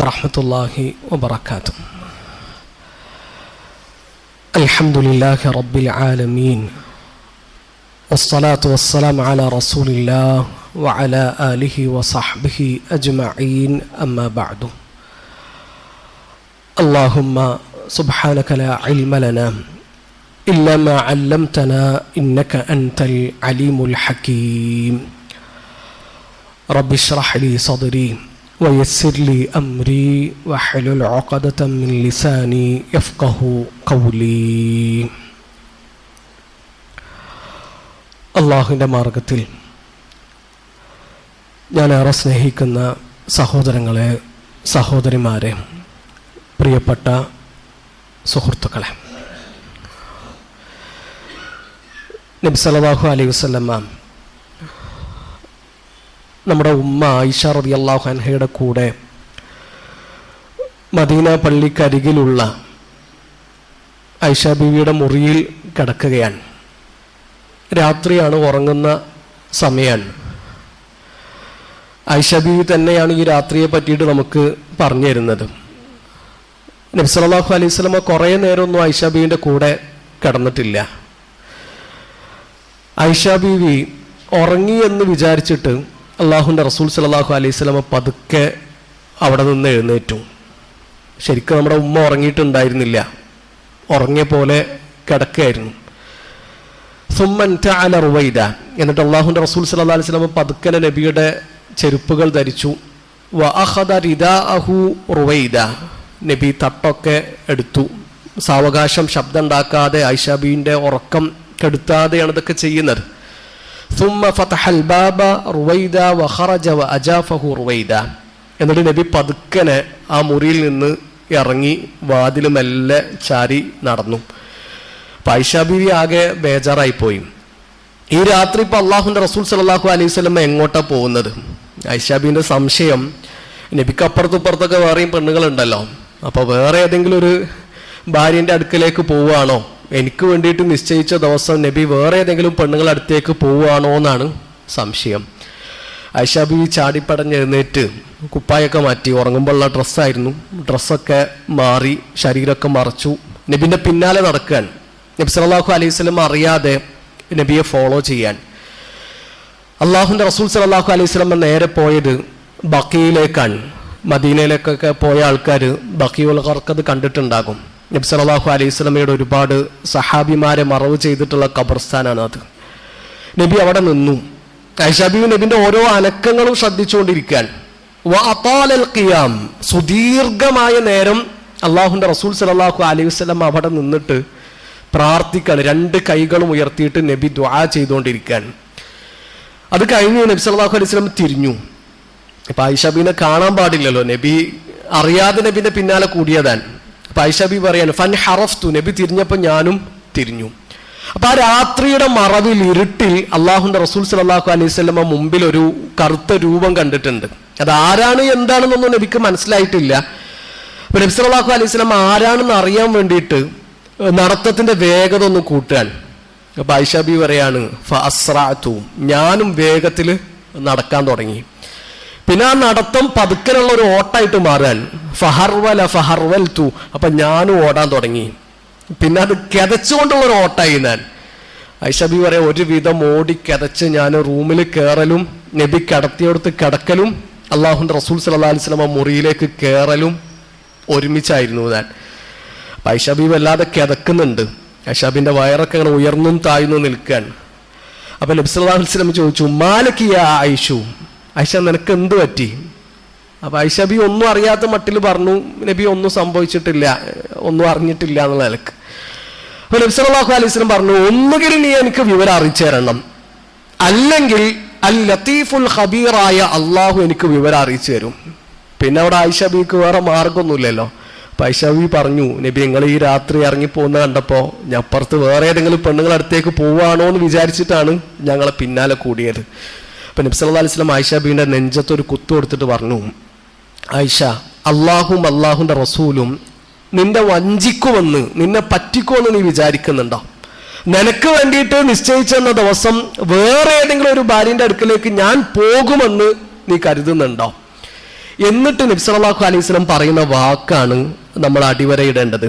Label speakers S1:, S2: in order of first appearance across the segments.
S1: റഹ്മത്തുള്ളാഹി വബറകാതുഹു. അൽഹംദുലില്ലാഹി റബ്ബിൽ ആലമീൻ വസ്സലാത്തു വസ്സലാമു അലാ റസൂലില്ലാഹ് വഅലാ ആലിഹി വസഹ്ബിഹി അജ്മഈൻ. അമ്മാ ബഅദു. അല്ലാഹുമ്മ സുബ്ഹാനക ലാ ഇൽമ ലനാ ഇല്ലാ മാ അല്ലംതനാ ഇന്നക അൻതൽ അലീമുൽ ഹകീം. റബ്ബി ഇശ്റഹ് ലി സദ്രി ويسر لي أمري واحلل عقدة من لساني يفقه قولي. അള്ളാഹുവിൻ്റെ മാർഗത്തിൽ ഞാൻ ഏറെ സ്നേഹിക്കുന്ന സഹോദരങ്ങളെ, സഹോദരിമാരെ, പ്രിയപ്പെട്ട സുഹൃത്തുക്കളെ, നബി സല്ലല്ലാഹു അലൈഹി വസല്ലമ നമ്മുടെ ഉമ്മ ആയിഷ റളിയല്ലാഹു അൻഹയുടെ കൂടെ മദീന പള്ളിക്കരികിലുള്ള ആയിഷ ബീവിയുടെ മുറിയിൽ കിടക്കുകയാണ്. രാത്രിയാണ്, ഉറങ്ങുന്ന സമയമാണ്. ആയിഷ ബീവി തന്നെയാണ് ഈ രാത്രിയെ പറ്റിയിട്ട് നമുക്ക് പറഞ്ഞു തരുന്നത്. നബി സല്ലല്ലാഹു അലൈഹി വസല്ലമ കുറേ നേരമൊന്നും ആയിഷ ബീവിൻ്റെ കൂടെ കിടന്നിട്ടില്ല. ആയിഷ ബീവി ഉറങ്ങി എന്ന് വിചാരിച്ചിട്ട് അള്ളാഹുവിൻ്റെ റസൂൽ സല്ലല്ലാഹു അലൈഹി വസല്ലമ പതുക്കെ അവിടെ നിന്ന് എഴുന്നേറ്റു. ശരിക്കും നമ്മുടെ ഉമ്മ ഉറങ്ങിയിട്ടുണ്ടായിരുന്നില്ല, ഉറങ്ങിയ പോലെ കിടക്കുകയായിരുന്നു. സുമ്മൻ തഅല റുവൈദ, എന്നിട്ട് അള്ളാഹുവിൻ്റെ റസൂൽ സല്ലല്ലാഹു അലൈഹി വസല്ലമ പതുക്കനെ നബിയുടെ ചെരുപ്പുകൾ ധരിച്ചു. വ അഖദ റിദാഅഹു റുവൈദ, നബി തട്ടൊക്കെ എടുത്തു. സാവകാശം ശബ്ദം ഉണ്ടാക്കാതെ ആയിഷ ബീവിൻ്റെ ഉറക്കം കെടുത്താതെയാണ് ഇതൊക്കെ ചെയ്യുന്നത്. ثم فتح الباب رويدا وخرج واجافه رويدا, എന്നിട്ട് നബി പതുക്കനെ ആ മുറിയിൽ നിന്ന് ഇറങ്ങി വാതിൽ മെല്ലെ ചാരി നടന്നു. ആയിഷ ബീവി ആകെ ബേജാറായിപ്പോയി. ഈ രാത്രി ഇപ്പം അള്ളാഹുവിൻ്റെ റസൂൽ സല്ലല്ലാഹു അലൈഹി വസല്ലം എങ്ങോട്ടാ പോകുന്നത്? ആയിഷ ബീവിൻ്റെ സംശയം, നബിക്ക് അപ്പുറത്തുപ്പുറത്തൊക്കെ വേറെയും പെണ്ണുങ്ങളുണ്ടല്ലോ, അപ്പോൾ വേറെ ഏതെങ്കിലും ഒരു ഭാര്യൻ്റെ അടുക്കലേക്ക് പോവുകയാണോ? എനിക്ക് വേണ്ടിയിട്ട് നിശ്ചയിച്ച ദിവസം നബി വേറെ ഏതെങ്കിലും പെണ്ണുങ്ങളുടെ അടുത്തേക്ക് പോവുകയാണോ എന്നാണ് സംശയം. ആയിഷ ബീവി ചാടിപ്പടഞ്ഞെഴുന്നേറ്റ് കുപ്പായൊക്കെ മാറ്റി, ഉറങ്ങുമ്പോഴുള്ള ഡ്രസ്സായിരുന്നു, ഡ്രസ്സൊക്കെ മാറി ശരീരമൊക്കെ മറച്ചു, നബിൻ്റെ പിന്നാലെ നടക്കാൻ. നബി സല്ലല്ലാഹു അലൈഹി വസല്ലം അറിയാതെ നബിയെ ഫോളോ ചെയ്യാൻ. അള്ളാഹുവിൻ്റെ റസൂൽ സല്ലല്ലാഹു അലൈഹി വസല്ലം നേരെ പോയത് ബഖീയിലേക്കാണ്. മദീനയിലേക്കൊക്കെ പോയ ആൾക്കാർ ബഖീഉൽ ഖർഖദ് കണ്ടിട്ടുണ്ടാകും. നബി സല്ലല്ലാഹു അലൈഹി വസല്ലമയുടെ ഒരുപാട് സഹാബിമാരെ മറവ് ചെയ്തിട്ടുള്ള ഖബർസ്ഥാനാണ് അത്. നബി അവിടെ നിന്നു. ആയിഷ ബീവി നബിന്റെ ഓരോ അനക്കങ്ങളും ശ്രദ്ധിച്ചുകൊണ്ടിരിക്കാൻ. വഅതാലൽ ഖിയാം, സുദീർഘമായ നേരം അള്ളാഹുവിൻ്റെ റസൂൽ സല്ലല്ലാഹു അലൈഹി വസല്ലം അവിടെ നിന്നിട്ട് പ്രാർത്ഥിക്കാൻ, രണ്ട് കൈകളും ഉയർത്തിയിട്ട് നബി ദുആ ചെയ്തുകൊണ്ടിരിക്കാൻ. അത് കഴിഞ്ഞ് നബി സല്ലല്ലാഹു അലൈഹി വസല്ലം തിരിഞ്ഞു. ഇപ്പം ആയിഷ ബീവിനെ കാണാൻ പാടില്ലല്ലോ, നബി അറിയാതെ നബിന്റെ പിന്നാലെ കൂടിയതാണ്. അപ്പൊ ആയിഷ ബീവി പറയാണ്, ഫൻ ഹറഫ്തു, നബി തിരിഞ്ഞപ്പോൾ ഞാനും തിരിഞ്ഞു. അപ്പൊ ആ രാത്രിയുടെ മറവിൽ, ഇരുട്ടിൽ അള്ളാഹുവിൻ്റെ റസൂൽ സല്ലല്ലാഹു അലൈഹി വസല്ലമ മുമ്പിൽ ഒരു കറുത്ത രൂപം കണ്ടിട്ടുണ്ട്. അത് ആരാണ് എന്താണെന്നൊന്നും നബിക്ക് മനസ്സിലായിട്ടില്ല. അപ്പൊ നബി സല്ലല്ലാഹു അലൈഹി വസല്ലമ ആരാണെന്ന് അറിയാൻ വേണ്ടിയിട്ട് നടത്തത്തിന്റെ വേഗത ഒന്ന് കൂട്ടാൻ. അപ്പൊ ആയിഷ ബീവി പറയാണ്, ഫഅസ്റഅതു, ഞാനും വേഗത്തിൽ നടക്കാൻ തുടങ്ങി. പിന്നെ ആ നടത്തം പതുക്കനുള്ള ഒരു ഓട്ടായിട്ട് മാറാൻ. ഫഹർവൽതു, അപ്പൊ ഞാനും ഓടാൻ തുടങ്ങി. പിന്നെ അത് കിതച്ചുകൊണ്ടുള്ള ഒരു ഓട്ടായി ഞാൻ. ആയിഷ ബീവി പറയാം, ഒരുവിധം ഓടി കിതച്ച് ഞാൻ റൂമിൽ കയറലും നബി കിടത്തിയെടുത്ത് കിടക്കലും അള്ളാഹുവിൻ്റെ റസൂൽ സല്ലല്ലാഹു അലൈഹി വസല്ലം മുറിയിലേക്ക് കയറലും ഒരുമിച്ചായിരുന്നു ഞാൻ. അപ്പൊ ആയിഷ ബീവി വല്ലാതെ കിതക്കുന്നുണ്ട്. ആയിഷ ബീവിന്റെ വയറൊക്കെ അങ്ങനെ ഉയർന്നും താഴ്ന്നും നിൽക്കാൻ. അപ്പൊ നബി സല്ലല്ലാഹു അലൈഹി വസല്ലം ചോദിച്ചു, മാലകി യാ ആയിഷു, ആയിഷ നിനക്ക് എന്ത് പറ്റി? അപ്പൊ ആയിഷ ബീവി ഒന്നും അറിയാത്ത മട്ടിൽ പറഞ്ഞു, നബി ഒന്നും സംഭവിച്ചിട്ടില്ല, ഒന്നും അറിഞ്ഞിട്ടില്ല എന്നുള്ള നിലക്ക്. അപ്പൊ നബി സല്ലല്ലാഹു അലൈഹി വസല്ലം പറഞ്ഞു, ഒന്നുകിൽ നീ എനിക്ക് വിവരം അറിയിച്ചു തരണം, അല്ലെങ്കിൽ അൽ ലത്തീഫുൽ ഖബീറായ അള്ളാഹു എനിക്ക് വിവരം അറിയിച്ചു തരും. പിന്നെ അവിടെ ആയിഷ ബീവിക്ക് വേറെ മാർഗമൊന്നുമില്ലല്ലോ. അപ്പൊ ആയിഷ ബീവി പറഞ്ഞു, നബി നിങ്ങൾ ഈ രാത്രി ഇറങ്ങിപ്പോകുന്ന കണ്ടപ്പോൾ ഞാൻ അപ്പുറത്ത് വേറെ ഏതെങ്കിലും പെണ്ണുങ്ങളുടെ അടുത്തേക്ക് പോവുകയാണോ എന്ന് വിചാരിച്ചിട്ടാണ് ഞങ്ങളെ പിന്നാലെ കൂടിയത്. അപ്പൊ നബി സല്ലല്ലാഹു അലൈഹി വസല്ലം ആയിഷ ബീവിന്റെ നെഞ്ചത്തൊരു കുത്തു കൊടുത്തിട്ട് പറഞ്ഞു, ആയിഷ, അള്ളാഹും അള്ളാഹുവിൻ്റെ റസൂലും നിന്നെ വഞ്ചിക്കുമെന്ന്, നിന്നെ പറ്റിക്കുമെന്ന് നീ വിചാരിക്കുന്നുണ്ടോ? നിനക്ക് വേണ്ടിയിട്ട് നിശ്ചയിച്ചെന്ന ദിവസം വേറെ ഏതെങ്കിലും ഒരു ഭാര്യന്റെ അടുക്കലേക്ക് ഞാൻ പോകുമെന്ന് നീ കരുതുന്നുണ്ടോ? എന്നിട്ട് നബി സല്ലല്ലാഹു അലൈഹി വസല്ലം പറയുന്ന വാക്കാണ് നമ്മൾ അടിവരയിടേണ്ടത്.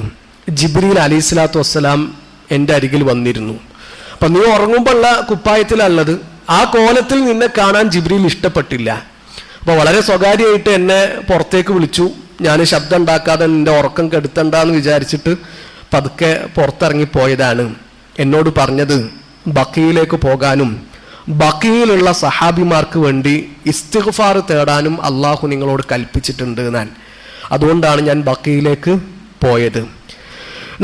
S1: ജിബ്രീൽ അലൈഹി സ്വലാത്തു വസ്സലാം എൻ്റെ അരികിൽ വന്നിരുന്നു. അപ്പം നീ ഉറങ്ങുമ്പോൾ ഉള്ള കുപ്പായത്തിലുള്ളത്, ആ കോലത്തിൽ നിന്നെ കാണാൻ ജിബ്രീൽ ഇഷ്ടപ്പെട്ടില്ല. അപ്പോൾ വളരെ സ്വകാര്യമായിട്ട് എന്നെ പുറത്തേക്ക് വിളിച്ചു. ഞാൻ ശബ്ദം ഉണ്ടാക്കാതെ നിന്റെ ഉറക്കം കെടുത്തണ്ടെന്ന് വിചാരിച്ചിട്ട് പതുക്കെ പുറത്തിറങ്ങിപ്പോയതാണ്. എന്നോട് പറഞ്ഞത് ബഖീയിലേക്ക് പോകാനും ബഖീയിലുള്ള സഹാബിമാർക്ക് വേണ്ടി ഇസ്തിഗ്ഫാർ തേടാനും അള്ളാഹു നിങ്ങളോട് കൽപ്പിച്ചിട്ടുണ്ട് ഞാൻ. അതുകൊണ്ടാണ് ഞാൻ ബഖീയിലേക്ക് പോയത്.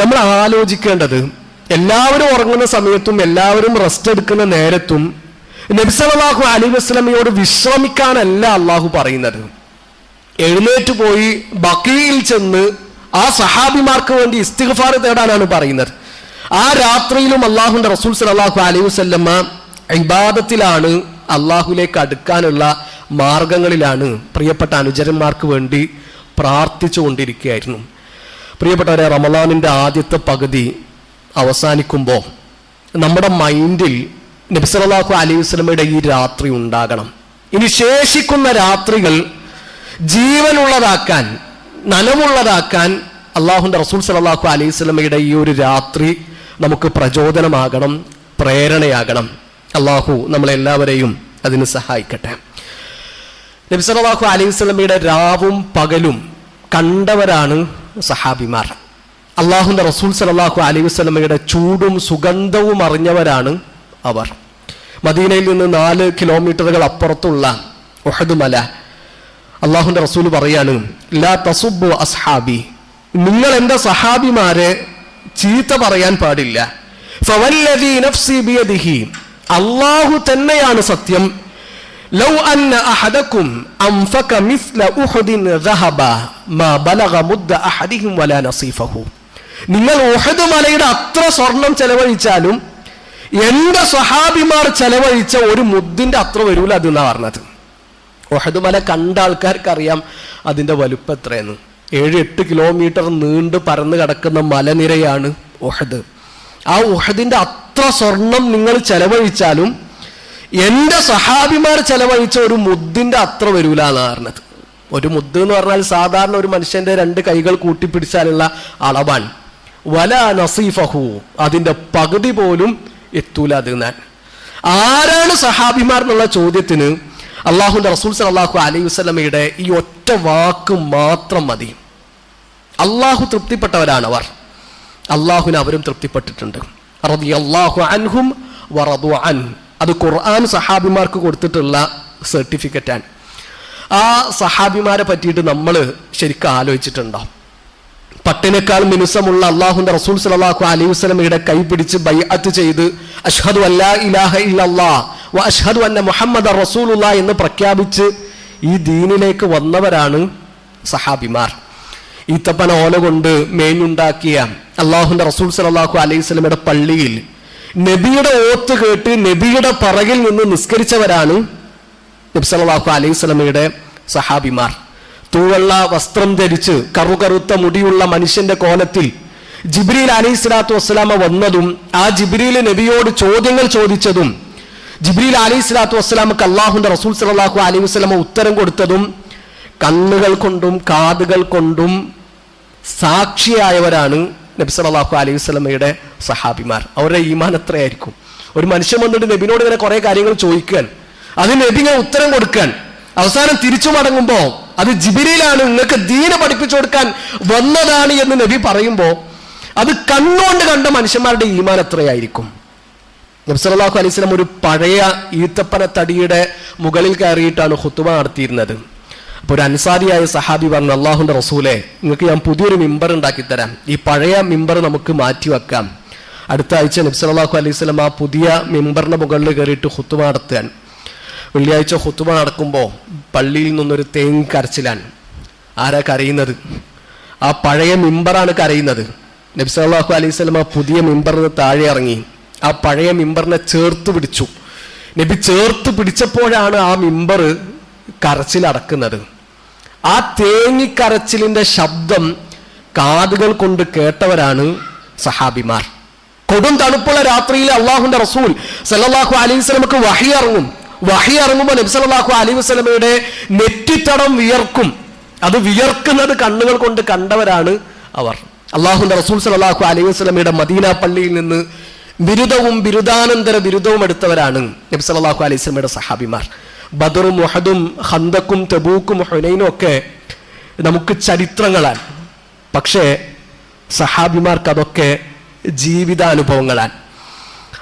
S1: നമ്മൾ ആലോചിക്കേണ്ടത്, എല്ലാവരും ഉറങ്ങുന്ന സമയത്തും എല്ലാവരും റെസ്റ്റ് എടുക്കുന്ന നേരത്തും നബി സല്ലല്ലാഹു അലൈഹി വസല്ലമയോട് വിശ്രമിക്കാനല്ല അള്ളാഹു പറയുന്നത്. എഴുന്നേറ്റ് പോയി ബഖീയിൽ ചെന്ന് ആ സഹാബിമാർക്ക് വേണ്ടി ഇസ്തിഗ്ഫാർ തേടാനാണ് പറയുന്നത്. ആ രാത്രിയിലും അള്ളാഹുവിന്റെ റസൂൽ സല്ലല്ലാഹു അലൈഹി വസല്ലമ ഇബാദത്തിലാണ്, അള്ളാഹുലേക്ക് അടുക്കാനുള്ള മാർഗങ്ങളിലാണ് പ്രിയപ്പെട്ട അനുചരന്മാർക്ക് വേണ്ടി പ്രാർത്ഥിച്ചു കൊണ്ടിരിക്കുകയായിരുന്നു. പ്രിയപ്പെട്ടവരെ, റമളാനിൻ്റെ ആദ്യത്തെ പകുതി അവസാനിക്കുമ്പോൾ നമ്മുടെ മൈൻഡിൽ നബി സല്ലല്ലാഹു അലൈഹി വസല്ലമയുടെ ഈ രാത്രി ഉണ്ടാകണം. ഇനി ശേഷിക്കുന്ന രാത്രികൾ ജീവനുള്ളതാക്കാൻ, നനവുള്ളതാക്കാൻ അള്ളാഹുവിൻ്റെ റസൂൽ സല്ലല്ലാഹു അലൈഹി വസല്ലമയുടെ ഈ ഒരു രാത്രി നമുക്ക് പ്രചോദനമാകണം, പ്രേരണയാകണം. അള്ളാഹു നമ്മളെല്ലാവരെയും അതിന് സഹായിക്കട്ടെ. നബി സല്ലല്ലാഹു അലൈഹി വസല്ലമയുടെ രാവും പകലും കണ്ടവരാണ് സഹാബിമാർ. അള്ളാഹുവിൻ്റെ റസൂൽ സല്ലല്ലാഹു അലൈഹി വസല്ലമയുടെ ചൂടും സുഗന്ധവും അറിഞ്ഞവരാണ് അവർ. മദീനയിൽ നിന്ന് 4 കിലോമീറ്ററുകൾ അപ്പുറത്തുള്ള ഉഹദ് മല, അള്ളാഹുവിൻ്റെ റസൂൽ പറയാണ്, ലാ തസുബ്ബു അസ്ഹാബി, നിങ്ങൾ എൻ്റെ സഹാബിമാരെ ചീത്ത പറയാൻ പാടില്ല. ഫവല്ലദീ നഫ്സി ബിയദിഹി, അള്ളാഹു തന്നെയാണ് സത്യം, ലൗ അന്ന അഹദകും അൻഫക മിസ്ല ഉഹദിൻ ദഹബ മാ ബലഗ മുദ്ദ അഹദിഹിം വലാ നസീഫഹു, നിങ്ങൾ ഉഹദ് മലയുടെ അത്ര സ്വർണം ചെലവഴിച്ചാലും എൻ്റെ സഹാബിമാർ ചെലവഴിച്ച ഒരു മുദ്ദിന്റെ അത്ര വരൂല അതെന്നാ പറഞ്ഞത്. ഉഹദ് മല കണ്ട ആൾക്കാർക്ക് അറിയാം അതിന്റെ വലുപ്പം എത്രയെന്ന്. 7-8 കിലോമീറ്റർ നീണ്ടു പരന്നു കിടക്കുന്ന മലനിരയാണ് ഉഹദ്. ആ ഉഹദിന്റെ അത്ര സ്വർണം നിങ്ങൾ ചെലവഴിച്ചാലും എൻ്റെ സഹാബിമാർ ചെലവഴിച്ച ഒരു മുദ്ദിന്റെ അത്ര വരൂല എന്നാണ് പറഞ്ഞത്. ഒരു മുദ്ദ് എന്ന് പറഞ്ഞാൽ സാധാരണ ഒരു മനുഷ്യന്റെ 2 കൈകൾ കൂട്ടിപ്പിടിച്ചാലുള്ള അളവാണ്. വല നസീഫഹു, അതിന്റെ പകുതി പോലും എത്തൂല അത്. ഞാൻ ആരാണ് സഹാബിമാർ എന്നുള്ള ചോദ്യത്തിന് അള്ളാഹുവിന്റെ റസൂൽ സല്ലല്ലാഹു അലൈഹി വസല്ലമയുടെ ഈ ഒറ്റ വാക്ക് മാത്രം മതി. അള്ളാഹു തൃപ്തിപ്പെട്ടവരാണ് അവർ, അള്ളാഹുവിന് അവരും തൃപ്തിപ്പെട്ടിട്ടുണ്ട്. റളിയല്ലാഹു അൻഹും വറദു അൻ, അത് ഖുർആൻ സഹാബിമാർക്ക് കൊടുത്തിട്ടുള്ള സർട്ടിഫിക്കറ്റാണ്. ആ സഹാബിമാരെ പറ്റിയിട്ട് നമ്മൾ ശരിക്കും ആലോചിച്ചിട്ടുണ്ടോ? പട്ടിനേക്കാൾ മിനുസമുള്ള അള്ളാഹുവിന്റെ റസൂൽ സല്ലല്ലാഹു അലൈഹി വസല്ലമയുടെ കൈ പിടിച്ച് ബൈഅത്ത് ചെയ്ത് അഷ്ഹദു അല്ലാ ഇലാഹ ഇല്ലല്ലാഹ് വ അഷ്ഹദു അന്ന മുഹമ്മദർ റസൂലുള്ളാഹ് എന്ന് പ്രഖ്യാപിച്ച് ഈ ദീനിലേക്ക് വന്നവരാണ് സഹാബിമാർ. ഈത്തപ്പന ഓല കൊണ്ട് മേഞ്ഞുണ്ടാക്കിയ അള്ളാഹുവിന്റെ റസൂൽ സല്ലല്ലാഹു അലൈഹി വസല്ലമയുടെ പള്ളിയിൽ നബിയുടെ ഓത്ത് കേട്ട് നബിയുടെ പറകിൽ നിന്ന് നിസ്കരിച്ചവരാണ് നബി സല്ലല്ലാഹു അലൈഹി വസല്ലമയുടെ സഹാബിമാർ. തൂവെള്ള വസ്ത്രം ധരിച്ച് കറുകറുത്ത മുടിയുള്ള മനുഷ്യന്റെ കോലത്തിൽ ജിബ്രീൽ അലൈഹി സ്വലാത്തു വസ്സലാമ വന്നതും ആ ജിബ്രീൽ നബിയോട് ചോദ്യങ്ങൾ ചോദിച്ചതും ജിബ്രീൽ അലൈഹി സ്വലാത്തു വസ്സലാമക്ക് അള്ളാഹുവിന്റെ റസൂൽ സല്ലല്ലാഹു അലൈഹി വസല്ലമ ഉത്തരം കൊടുത്തതും കണ്ണുകൾ കൊണ്ടും കാതുകൾ കൊണ്ടും സാക്ഷിയായവരാണ് നബി സല്ലല്ലാഹു അലൈഹി വസല്ലമയുടെ സഹാബിമാർ. അവരുടെ ഈമാൻ എത്രയായിരിക്കും? ഒരു മനുഷ്യൻ വന്നിട്ട് നബിനോട് ഇങ്ങനെ കുറെ കാര്യങ്ങൾ ചോദിക്കാൻ, അതിന് നബി ഇങ്ങനെ ഉത്തരം കൊടുക്കാൻ, അവസാനം തിരിച്ചു മടങ്ങുമ്പോ അത് ജിബ്രീലാണ് നിങ്ങൾക്ക് ദീന് പഠിപ്പിച്ചു കൊടുക്കാൻ വന്നതാണ് എന്ന് നബി പറയുമ്പോ അത് കണ്ണുകൊണ്ട് കണ്ട മനുഷ്യന്മാരുടെ ഈമാൻ എത്രയായിരിക്കും? നബി സല്ലല്ലാഹു അലൈഹി വസല്ലം ഒരു പഴയ ഈത്തപ്പന തടിയുടെ മുകളിൽ കയറിയിട്ടാണ് ഖുതുബ നടത്തിയിരുന്നത്. അപ്പോൾ ഒരു അൻസാരിയായ സഹാബി പറഞ്ഞു, അള്ളാഹുവിന്റെ റസൂലെ, നിങ്ങൾക്ക് ഞാൻ പുതിയൊരു മിമ്പർ ഉണ്ടാക്കി തരാം, ഈ പഴയ മിമ്പർ നമുക്ക് മാറ്റി വെക്കാം. അടുത്ത ആഴ്ച നബി സല്ലല്ലാഹു അലൈഹി വസല്ലം ആ പുതിയ മിമ്പറിന്റെ മുകളിൽ കയറിയിട്ട് ഖുതുബ നടത്താൻ. വെള്ളിയാഴ്ച ഖുതുബ നടക്കുമ്പോൾ പള്ളിയിൽ നിന്നൊരു തേങ്ങ കരച്ചിലാണ്. ആരാ കരയുന്നത്? ആ പഴയ മിമ്പറാണ് കരയുന്നത്. നബി സല്ലല്ലാഹു അലൈഹി വസല്ലം ആ പുതിയ മിമ്പറിന് താഴെ ഇറങ്ങി ആ പഴയ മിമ്പറിനെ ചേർത്ത് പിടിച്ചു. നബി ചേർത്ത് പിടിച്ചപ്പോഴാണ് ആ മിമ്പർ കരച്ചിലടക്കുന്നത്. ആ തേങ്ങിക്കരച്ചിലിന്റെ ശബ്ദം കാതുകൾ കൊണ്ട് കേട്ടവരാണ് സഹാബിമാർ. കൊടും തണുപ്പുള്ള രാത്രിയിൽ അള്ളാഹുവിന്റെ റസൂൽ സല്ലല്ലാഹു അലൈഹി വസല്ലമക്ക് വഹി ഇറങ്ങും. വഹി ഇറങ്ങുമ്പോൾ നബി സല്ലല്ലാഹു അലൈഹി വസല്ലമയുടെ നെറ്റിത്തടം വിയർക്കും. അത് വിയർക്കുന്നത് കണ്ണുകൾ കൊണ്ട് കണ്ടവരാണ് അവർ. അള്ളാഹുവിന്റെ റസൂൽ സല്ലല്ലാഹു അലൈഹി വസല്ലമയുടെ മദീന പള്ളിയിൽ നിന്ന് ബിരുദവും ബിരുദാനന്തര ബിരുദവും എടുത്തവരാണ് നബി സല്ലല്ലാഹു അലൈഹി വസല്ലമയുടെ സഹാബിമാർ. ബദറും ഉഹദും ഖന്തക്കും തബൂക്കും ഹുനൈനും ഒക്കെ നമുക്ക് ചരിത്രങ്ങളാണ്. പക്ഷേ സഹാബിമാർക്ക് അതൊക്കെ ജീവിതാനുഭവങ്ങളാണ്.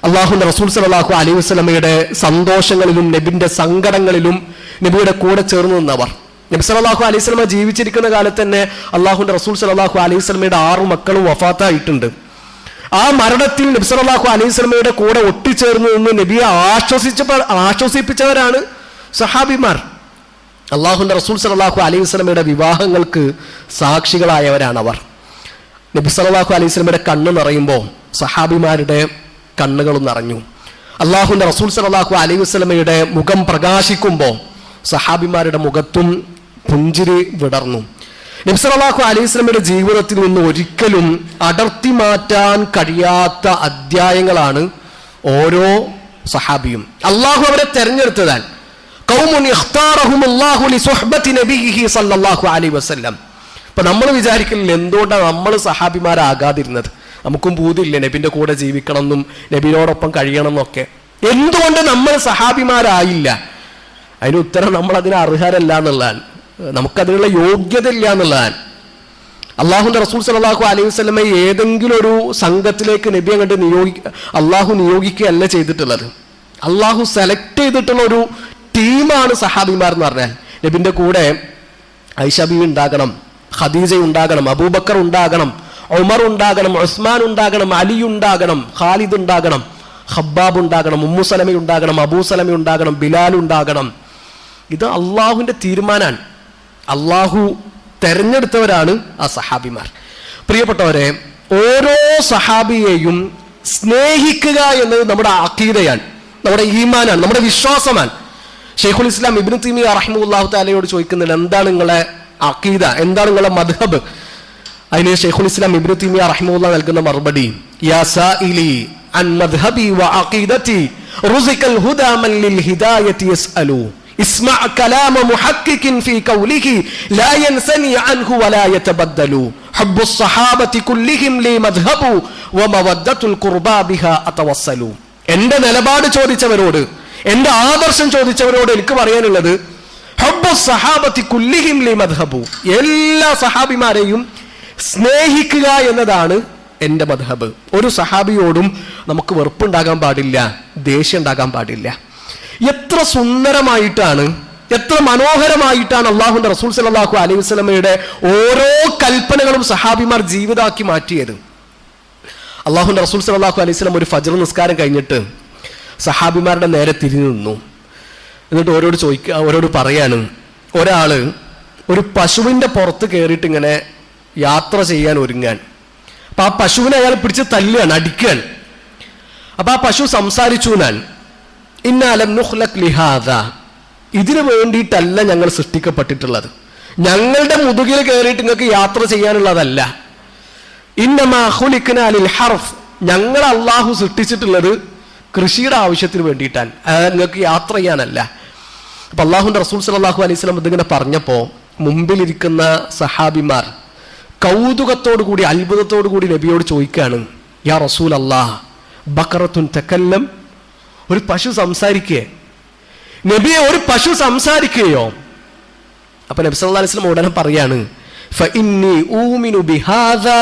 S1: അള്ളാഹുവിന്റെ റസൂൽ സല്ലല്ലാഹു അലൈഹി വസല്ലമയുടെ സന്തോഷങ്ങളിലും നബിന്റെ സങ്കടങ്ങളിലും നബിയുടെ കൂടെ ചേർന്ന് നിന്നവർ. നബി സല്ലല്ലാഹു അലൈഹി വസല്ലമ ജീവിച്ചിരിക്കുന്ന കാലത്ത് തന്നെ അള്ളാഹുവിന്റെ റസൂൽ സല്ലല്ലാഹു അലൈഹി വസല്ലമയുടെ 6 മക്കളും വഫാത്തായിട്ടുണ്ട്. ആ മരണത്തിൽ നബി സല്ലല്ലാഹു അലൈഹി വസല്ലമയുടെ കൂടെ ഒട്ടിച്ചേർന്ന് നിന്ന് നബിയെ ആശ്വസിപ്പിച്ചവരാണ് സഹാബിമാർ. അള്ളാഹുവിന്റെ റസൂൽ സല്ലല്ലാഹു അലൈഹി വസല്ലമയുടെ വിവാഹങ്ങൾക്ക് സാക്ഷികളായവരാണ് അവർ. നബി സല്ലല്ലാഹു അലൈഹി വസല്ലമയുടെ കണ്ണ് നിറയുമ്പോൾ സഹാബിമാരുടെ കണ്ണുകളും നിറഞ്ഞു. അള്ളാഹുവിന്റെ റസൂൽ സല്ലല്ലാഹു അലൈഹി വസല്ലമയുടെ മുഖം പ്രകാശിക്കുമ്പോൾ സഹാബിമാരുടെ മുഖത്തും പുഞ്ചിരി വിടർന്നു. നബി സല്ലല്ലാഹു അലൈഹി വസല്ലമയുടെ ജീവിതത്തിൽ നിന്ന് ഒരിക്കലും അടർത്തി മാറ്റാൻ കഴിയാത്ത അധ്യായങ്ങളാണ് ഓരോ സഹാബിയും. അള്ളാഹു അവരെ തെരഞ്ഞെടുത്തതാണ്. ഖൗമുൻ ഇഖ്താറഹുമുല്ലാഹു ലിസുഹ്ബത്തി നബിയിഹി സല്ലല്ലാഹു അലൈഹി വസല്ലം. ഇപ്പൊ നമ്മൾ വിചാരിക്കില്ല എന്തുകൊണ്ടാണ് നമ്മൾ സഹാബിമാരാകാതിരുന്നത്? നമുക്കും ബോധ്യമില്ല നബിന്റെ കൂടെ ജീവിക്കണം എന്നും നബിയോടൊപ്പം കഴിയണം എന്നൊക്കെ. എന്തുകൊണ്ട് നമ്മൾ സഹാബിമാരായില്ല? അതിന് ഉത്തരം നമ്മൾ അതിന് അർഹരല്ല എന്നുള്ളതാണ്. നമുക്കതിനുള്ള യോഗ്യത ഇല്ല എന്നുള്ളതാണ്. അള്ളാഹുന്റെ റസൂൽ സല്ലല്ലാഹു അലൈഹി വസല്ലമയെ ഏതെങ്കിലും ഒരു സംഘത്തിലേക്ക് നബി അങ്ങോട്ട് അള്ളാഹു നിയോഗിക്കുകയല്ല ചെയ്തിട്ടുള്ളത്. അള്ളാഹു സെലക്ട് ചെയ്തിട്ടുള്ള ഒരു ടീമാണ് സഹാബിമാർ എന്ന് പറഞ്ഞാൽ. നബിന്റെ കൂടെ ഐഷ ബീവി ഉണ്ടാകണം, ഖദീജ ഉണ്ടാകണം, അബൂബക്കർ ഉണ്ടാകണം, ഉമർ ഉണ്ടാകണം, ഉസ്മാൻ ഉണ്ടാകണം, അലി ഉണ്ടാകണം, ഖാലിദ് ഉണ്ടാകണം, ഖബ്ബാബ് ഉണ്ടാകണം, ഉമ്മു സലമ ഉണ്ടാകണം, അബൂ സലമ ഉണ്ടാകണം, ബിലാൽ ഉണ്ടാകണം. ഇത് അള്ളാഹുവിന്റെ തീരുമാനമാണ്. അള്ളാഹു തെരഞ്ഞെടുത്തവരാണ് ആ സഹാബിമാർ. പ്രിയപ്പെട്ടവരെ, ഓരോ സഹാബിയെയും സ്നേഹിക്കുക എന്നത് നമ്മുടെ അഖീദയാണ്, നമ്മുടെ ഈമാനാണ്, നമ്മുടെ വിശ്വാസമാണ്. ഷെയ്ഖുൽ ഇസ്ലാം ഇബ്നു തൈമിയ്യ റഹിമഹുല്ലാഹു തആലയോട് ചോദിക്കുന്നുണ്ട്, എന്താണ് നിങ്ങളെ അഖീദ, എന്താണ് നിങ്ങളെ മദ്ഹബ്? അതിന് ഷെയ്ഖുൽ ഇസ്ലാം ഇബ്നു തൈമിയ്യ റഹിമഹുല്ലാഹ് നൽകുന്ന മറുപടി, യാ സായിലി അൻ മദ്ഹബി വ അഖീദതി റുസിഖൽ ഹുദാ മൻ ലിൽ ഹിദായതി യസ്അലു ഇസ്മഅ കലാമ മുഹഖഖിൻ ഫീ ഖൗലിഹി ലാ യൻസനി അൻഹു വലാ യതബദ്ദലു ഹബ്ബുസ് സഹാബതി കുല്ലിഹിം ലി മദ്ഹബു വ മവദ്ദത്തുൽ ഖുർബാ ബിഹാ അതവസ്സലു. എന്റെ നിലപാട് ചോദിച്ചവരോട്, എന്റെ ആദർശം ചോദിച്ചവരോട് എനിക്ക് പറയാനുള്ളത്, ഹബ്ബുസ് സഹാബതി കുല്ലിഹിം ലി മദ്ഹബു, എല്ലാ സഹാബിമാരെയും സ്നേഹിക്കുക എന്നതാണ് എൻ്റെ മദ്ഹബ്. ഒരു സഹാബിയോടും നമുക്ക് വെറുപ്പുണ്ടാകാൻ പാടില്ല, ദേഷ്യം ഉണ്ടാകാൻ പാടില്ല. എത്ര സുന്ദരമായിട്ടാണ്, എത്ര മനോഹരമായിട്ടാണ് അള്ളാഹുവിന്റെ റസൂൽ സല്ലല്ലാഹു അലൈഹി വസല്ലമയുടെ ഓരോ കൽപ്പനകളും സഹാബിമാർ ജീവിതമാക്കി മാറ്റിയത്. അള്ളാഹുവിന്റെ റസൂൽ സല്ലല്ലാഹു അലൈഹി വസല്ലം ഒരു ഫജ്ർ നിസ്കാരം കഴിഞ്ഞിട്ട് സഹാബിമാരുടെ നേരെ തിരിഞ്ഞു നിന്നു. എന്നിട്ട് ഓരോട് പറയാണ്, ഒരാള് ഒരു പശുവിന്റെ പുറത്ത് കയറിയിട്ട് ഇങ്ങനെ യാത്ര ചെയ്യാൻ ഒരുങ്ങാൻ. അപ്പൊ ആ പശുവിനെ അയാൾ പിടിച്ച് തല്ലുകയാണ്, അടിക്കുകയാണ്. അപ്പൊ ആ പശു സംസാരിച്ചു, ഞാൻ ഇന്നാലം നുഖ്ലഖ് ലിഹാദാ, ഇതിനു വേണ്ടിയിട്ടല്ല ഞങ്ങൾ സൃഷ്ടിക്കപ്പെട്ടിട്ടുള്ളത്, ഞങ്ങളുടെ മുതുകിൽ കയറിയിട്ട് നിങ്ങൾക്ക് യാത്ര ചെയ്യാനുള്ളതല്ല. ഇന്നമാ ഖുലിഖ്നാ ലിൽ ഹർഫ്, ഞങ്ങൾ അള്ളാഹു സൃഷ്ടിച്ചിട്ടുള്ളത് കൃഷിയുടെ ആവശ്യത്തിന് വേണ്ടിയിട്ടാണ്, നിങ്ങൾക്ക് യാത്ര ചെയ്യാനല്ല. അപ്പൊ അള്ളാഹുന്റെ റസൂൽ സല്ലല്ലാഹു അലൈഹി വസല്ലം ഇതിങ്ങനെ പറഞ്ഞപ്പോ മുമ്പിലിരിക്കുന്ന സഹാബിമാർ കൗതുകത്തോടു കൂടി, അത്ഭുതത്തോടു കൂടി നബിയോട് ചോദിക്കുകയാണ്, യാ റസൂൽ അല്ലാഹ് ബഖറത്തുൻ തകല്ലം, ഒരു പശു സംസാരിക്കേ? നബിയെ, ഒരു പശു സംസാരിക്കുകയോ? അപ്പൊ നബി സല്ലല്ലാഹു അലൈഹി വസല്ലം ഉടനെ പറയാണ്, ഫഇന്നി ഊമിനു ബിഹാദാ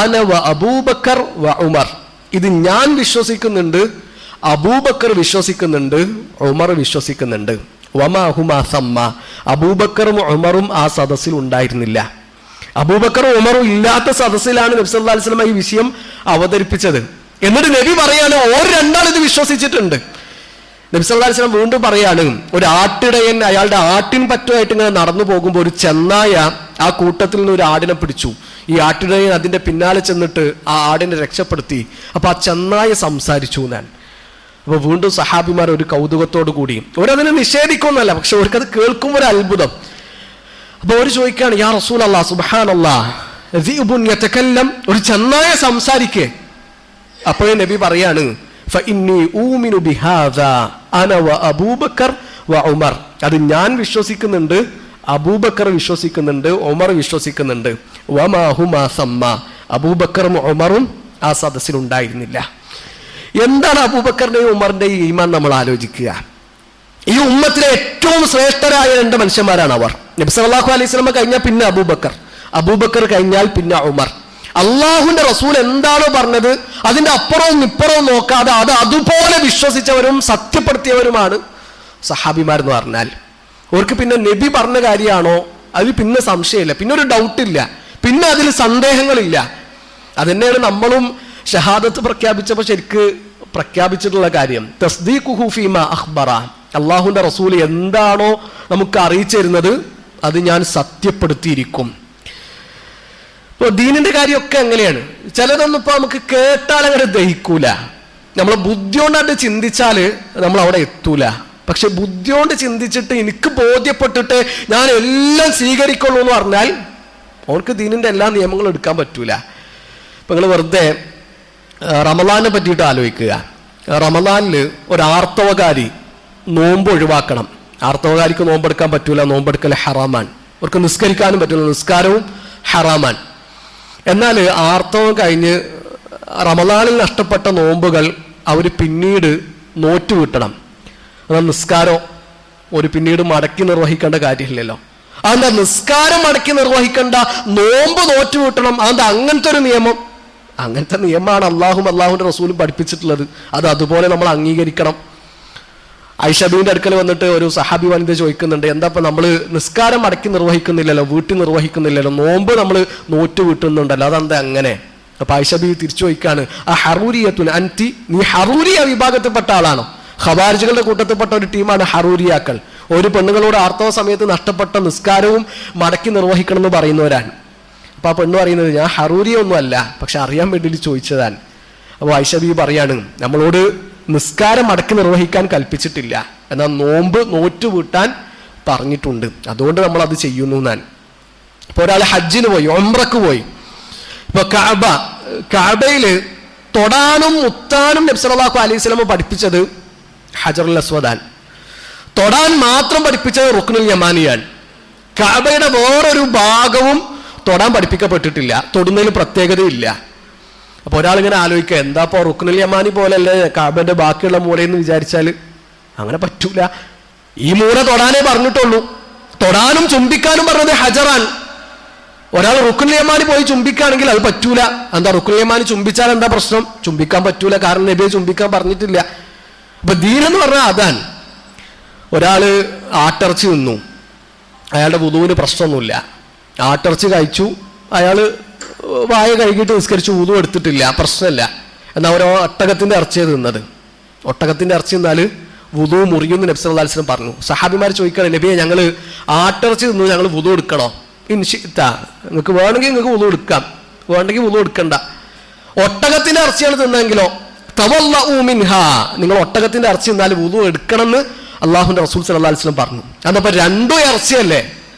S1: അന വ അബൂബക്കർ വ ഉമർ, ഇത് ഞാൻ വിശ്വസിക്കുന്നുണ്ട്, അബൂബക്കർ വിശ്വസിക്കുന്നുണ്ട്, ഉമർ വിശ്വസിക്കുന്നുണ്ട്. വമാ ഹുമാ സമ്മ, അബൂബക്കറും ഉമറും ആ സദസ്സിൽ ഉണ്ടായിരുന്നില്ല. അബൂബക്കറും ഉമറും ഇല്ലാത്ത സദസ്സിലാണ് നബി സല്ലല്ലാഹു അലൈഹി വസല്ലം ഈ വിഷയം അവതരിപ്പിച്ചത്. എന്നിട്ട് നബി പറയാണ്, ഓർ രണ്ടാൾ ഇത് വിശ്വസിച്ചിട്ടുണ്ട്. നബി സല്ലല്ലാഹു അലൈഹി വസല്ലം വീണ്ടും പറയാണ്, ഒരു ആട്ടിടയൻ അയാളുടെ ആട്ടിൻ പറ്റുമായിട്ട് ഇങ്ങനെ നടന്നു പോകുമ്പോൾ ഒരു ചെന്നായ ആ കൂട്ടത്തിൽ നിന്ന് ഒരു ആടിനെ പിടിച്ചു. ഈ ആട്ടിടയൻ അതിന്റെ പിന്നാലെ ചെന്നിട്ട് ആ ആടിനെ രക്ഷപ്പെടുത്തി. അപ്പൊ ആ ചെന്നായ സംസാരിച്ചു ഞാൻ. അപ്പൊ വീണ്ടും സഹാബിമാർ ഒരു കൗതുകത്തോടു കൂടി, അവരതിനെ നിഷേധിക്കൊന്നല്ല, പക്ഷെ അവർക്കത് കേൾക്കുമ്പോൾ ഒരു അത്ഭുതം. അപ്പൊ അവർ ചോദിക്കുകയാണ്, യാ റസൂലല്ലാഹ് സുബ്ഹാനല്ലാഹ് ദിബുൻ യതകല്ലം, ഒരു ചെന്നായ സംസാരിക്കേ? അപ്പോഴേ നബി പറയാണ്, ഫഇന്നി ഊമിനു ബിഹാദാ അന വ അബൂബക്കർ വ ഉമർ, അത് ഞാൻ വിശ്വസിക്കുന്നുണ്ട്, അബൂബക്കർ വിശ്വസിക്കുന്നുണ്ട്, ഉമർ വിശ്വസിക്കുന്നുണ്ട്. വമാഹുമാ സമ്മ, അബൂബക്കറും ഉമറും ആ സദസ്സിലുണ്ടായിരുന്നില്ല. എന്താണ് അബൂബക്കറിന്റെയും ഉമറിന്റെയും ഈമാൻ നമ്മൾ ആലോചിക്കുക. ഈ ഉമ്മത്തിലെ ഏറ്റവും ശ്രേഷ്ഠരായ 2 മനുഷ്യന്മാരാണ് അവർ. നബി സല്ലല്ലാഹു അലൈഹി വസല്ലം കഴിഞ്ഞാൽ പിന്നെ അബൂബക്കർ, അബൂബക്കർ കഴിഞ്ഞാൽ പിന്നെ ഉമർ. അള്ളാഹുവിന്റെ റസൂൽ എന്താണോ പറഞ്ഞത് അതിന്റെ അപ്പുറവും ഇപ്പുറവും നോക്കാതെ അത് അതുപോലെ വിശ്വസിച്ചവരും സത്യപ്പെടുത്തിയവരുമാണ് സഹാബിമാരെന്ന് പറഞ്ഞാൽ. അവർക്ക് പിന്നെ നബി പറഞ്ഞ കാര്യമാണോ അതിൽ പിന്നെ സംശയമില്ല, പിന്നെ ഒരു ഡൗട്ടില്ല, പിന്നെ അതിൽ സന്ദേഹങ്ങളില്ല. അതന്നെയാണ് നമ്മളും ഷഹാദത്ത് പ്രഖ്യാപിച്ചപ്പോൾ ശരിക്ക് പ്രഖ്യാപിച്ചിട്ടുള്ള കാര്യം. തസ്ദീഖുഹു ഫീമാ അഖ്ബറ, അള്ളാഹുവിന്റെ റസൂൽ എന്താണോ നമുക്ക് അറിയിച്ചു തരുന്നത് അത് ഞാൻ സത്യപ്പെടുത്തിയിരിക്കും. ഇപ്പോൾ ദീനിന്റെ കാര്യമൊക്കെ എങ്ങനെയാണ്, ചിലതൊന്നും ഇപ്പൊ നമുക്ക് കേട്ടാൽ അങ്ങനെ ദഹിക്കൂല. നമ്മളെ ബുദ്ധി കൊണ്ടായിട്ട് ചിന്തിച്ചാൽ നമ്മൾ അവിടെ എത്തൂല. പക്ഷെ ബുദ്ധി കൊണ്ട് ചിന്തിച്ചിട്ട് എനിക്ക് ബോധ്യപ്പെട്ടിട്ട് ഞാൻ എല്ലാം സ്വീകരിക്കുള്ളൂ എന്ന് പറഞ്ഞാൽ അവർക്ക് ദീനിന്റെ എല്ലാ നിയമങ്ങളും എടുക്കാൻ പറ്റൂല. ഇപ്പൊ നിങ്ങൾ വെറുതെ റമദാനെ പറ്റിയിട്ട് ആലോചിക്കുക. റമദാനിൽ ഒരു ആർത്തവകാരി നോമ്പ് ഒഴിവാക്കണം. ആർത്തവകാരിക്ക് നോമ്പെടുക്കാൻ പറ്റൂല, നോമ്പെടുക്കൽ ഹറാമാൻ. അവർക്ക് നിസ്കരിക്കാനും പറ്റൂല, നിസ്കാരവും ഹറാമാൻ. എന്നാൽ ആർത്തവം കഴിഞ്ഞ് റമദാനിൽ നഷ്ടപ്പെട്ട നോമ്പുകൾ അവർ പിന്നീട് നോറ്റ് വീട്ടണം. എന്നാൽ നിസ്കാരം ഒരു പിന്നീട് മടക്കി നിർവഹിക്കേണ്ട കാര്യമില്ലല്ലോ. അതെന്താ നിസ്കാരം മടക്കി നിർവഹിക്കേണ്ട, നോമ്പ് നോറ്റ് വീട്ടണം? അതെന്താ അങ്ങനത്തെ ഒരു നിയമം? അങ്ങനത്തെ നിയമമാണ് അള്ളാഹുവിന്റെ റസൂലും പഠിപ്പിച്ചിട്ടുള്ളത്. അത് അതുപോലെ നമ്മൾ അംഗീകരിക്കണം. ഐഷബീന്റെ അടുക്കൽ വന്നിട്ട് ഒരു സഹാബി വനിത ചോദിക്കുന്നുണ്ട്, എന്താ ഇപ്പൊ നമ്മൾ നിസ്കാരം മടക്കി നിർവഹിക്കുന്നില്ലല്ലോ, വീട്ടിൽ നിർവഹിക്കുന്നില്ലല്ലോ, നോമ്പ് നമ്മൾ നോറ്റ് വീട്ടുന്നുണ്ടല്ലോ, അതെന്താ അങ്ങനെ? അപ്പൊ ഐഷബി തിരിച്ചു ചോദിക്കാണ്, ആ ഹറൂരിയത്തുൻ അൻതി, നീ ഹറൂരിയ വിഭാഗത്തിൽപ്പെട്ട ആളാണോ? ഖവാരിജുകളുടെ കൂട്ടത്തിൽപ്പെട്ട ഒരു ടീമാണ് ഹറൂരിയാക്കൾ. ഒരു പെണ്ണുങ്ങളോട് ആർത്തവ സമയത്ത് നഷ്ടപ്പെട്ട നിസ്കാരവും മടക്കി നിർവഹിക്കണം എന്ന് പറയുന്നവരാണ്. അപ്പൊ ആ പെണ്ണ് പറയുന്നത്, ഞാൻ ഹറൂരിയ ഒന്നും അല്ല, പക്ഷെ അറിയാൻ വേണ്ടിയിട്ട് ചോദിച്ചതാണ്. അപ്പോൾ ഐഷബി പറയാണ്, നമ്മളോട് നിസ്കാരം മടക്കി നിർവഹിക്കാൻ കൽപ്പിച്ചിട്ടില്ല, എന്നാൽ നോമ്പ് നോറ്റ് വീട്ടാൻ പറഞ്ഞിട്ടുണ്ട്, അതുകൊണ്ട് നമ്മൾ അത് ചെയ്യുന്നു എന്നാണ്. ഇപ്പൊ ഒരാൾ ഹജ്ജിന് പോയി, ഉംറക്ക് പോയി. ഇപ്പൊ കഅബയില് തൊടാനും മുത്താനും നബി സല്ലല്ലാഹു അലൈഹി വസല്ലം പഠിപ്പിച്ചത് ഹജറുൽ അസ്വദാൻ, തൊടാൻ മാത്രം പഠിപ്പിച്ചത് റുക്നുൽ യമാനിയാണ്. കഅബയുടെ വേറൊരു ഭാഗവും തൊടാൻ പഠിപ്പിക്കപ്പെട്ടിട്ടില്ല, തൊടുന്നതിൽ പ്രത്യേകതയില്ല. അപ്പൊ ഒരാളിങ്ങനെ ആലോചിക്കുക, എന്താ ഇപ്പൊ റുക്നുൽ യമാനി പോലെയല്ലേ കഅബന്റെ ബാക്കിയുള്ള മൂലയെന്ന് വിചാരിച്ചാൽ അങ്ങനെ പറ്റൂല. ഈ മൂല തൊടാനേ പറഞ്ഞിട്ടുള്ളൂ, തൊടാനും ചുംബിക്കാനും പറഞ്ഞത് ഹജറാൻ. ഒരാൾ റുക്നുൽ യമാനി പോയി ചുംബിക്കുകയാണെങ്കിൽ അത് പറ്റൂല. എന്താ റുക്നുൽ യമാനി ചുംബിച്ചാൽ എന്താ പ്രശ്നം? ചുംബിക്കാൻ പറ്റൂല, കാരണം നബിയെ ചുംബിക്കാൻ പറഞ്ഞിട്ടില്ല. അപ്പൊ ദീനെന്ന് പറഞ്ഞാൽ അതാണ്. ഒരാള് ആട്ടിറച്ചി തിന്നു, അയാളുടെ വുദൂവിന് പ്രശ്നമൊന്നുമില്ല. ആട്ടിറച്ചി കഴിച്ചു, അയാള് വായ കഴുകിയിട്ട് നിസ്കരിച്ചു, വുദു എടുത്തിട്ടില്ല, പ്രശ്നമില്ല. എന്നാൽ ഓരോ ഒട്ടകത്തിന്റെ ഇറച്ചിയെ തിന്നത്, ഒട്ടകത്തിന്റെ ഇറച്ചി തിന്നാൽ വുദു മുറിയുമെന്ന് നബി സല്ലല്ലാഹു അലൈഹി വസല്ലം പറഞ്ഞു. സഹാബിമാർ ചോദിക്കണം, നബിയെ ഞങ്ങൾ ആട്ടിറച്ചി തിന്നു, ഞങ്ങൾ വുദു എടുക്കണോ? ഇൻഷിഅ, നിങ്ങൾക്ക് വേണമെങ്കിൽ നിങ്ങൾക്ക് വുദു എടുക്കാം, വേണ്ടെങ്കിൽ വുദു എടുക്കണ്ട. ഒട്ടകത്തിന്റെ ഇറച്ചിയാണ് തിന്നെങ്കിലോ തവല്ലഉ മിൻഹാ, നിങ്ങൾ ഒട്ടകത്തിന്റെ ഇറച്ചി തിന്നാൽ വുദു എടുക്കണമെന്ന് അള്ളാഹുവിന്റെ റസൂൽ സല്ലല്ലാഹു അലൈഹി വസല്ലം പറഞ്ഞു. അതപ്പോ രണ്ടും ഇറച്ചിയല്ലേ,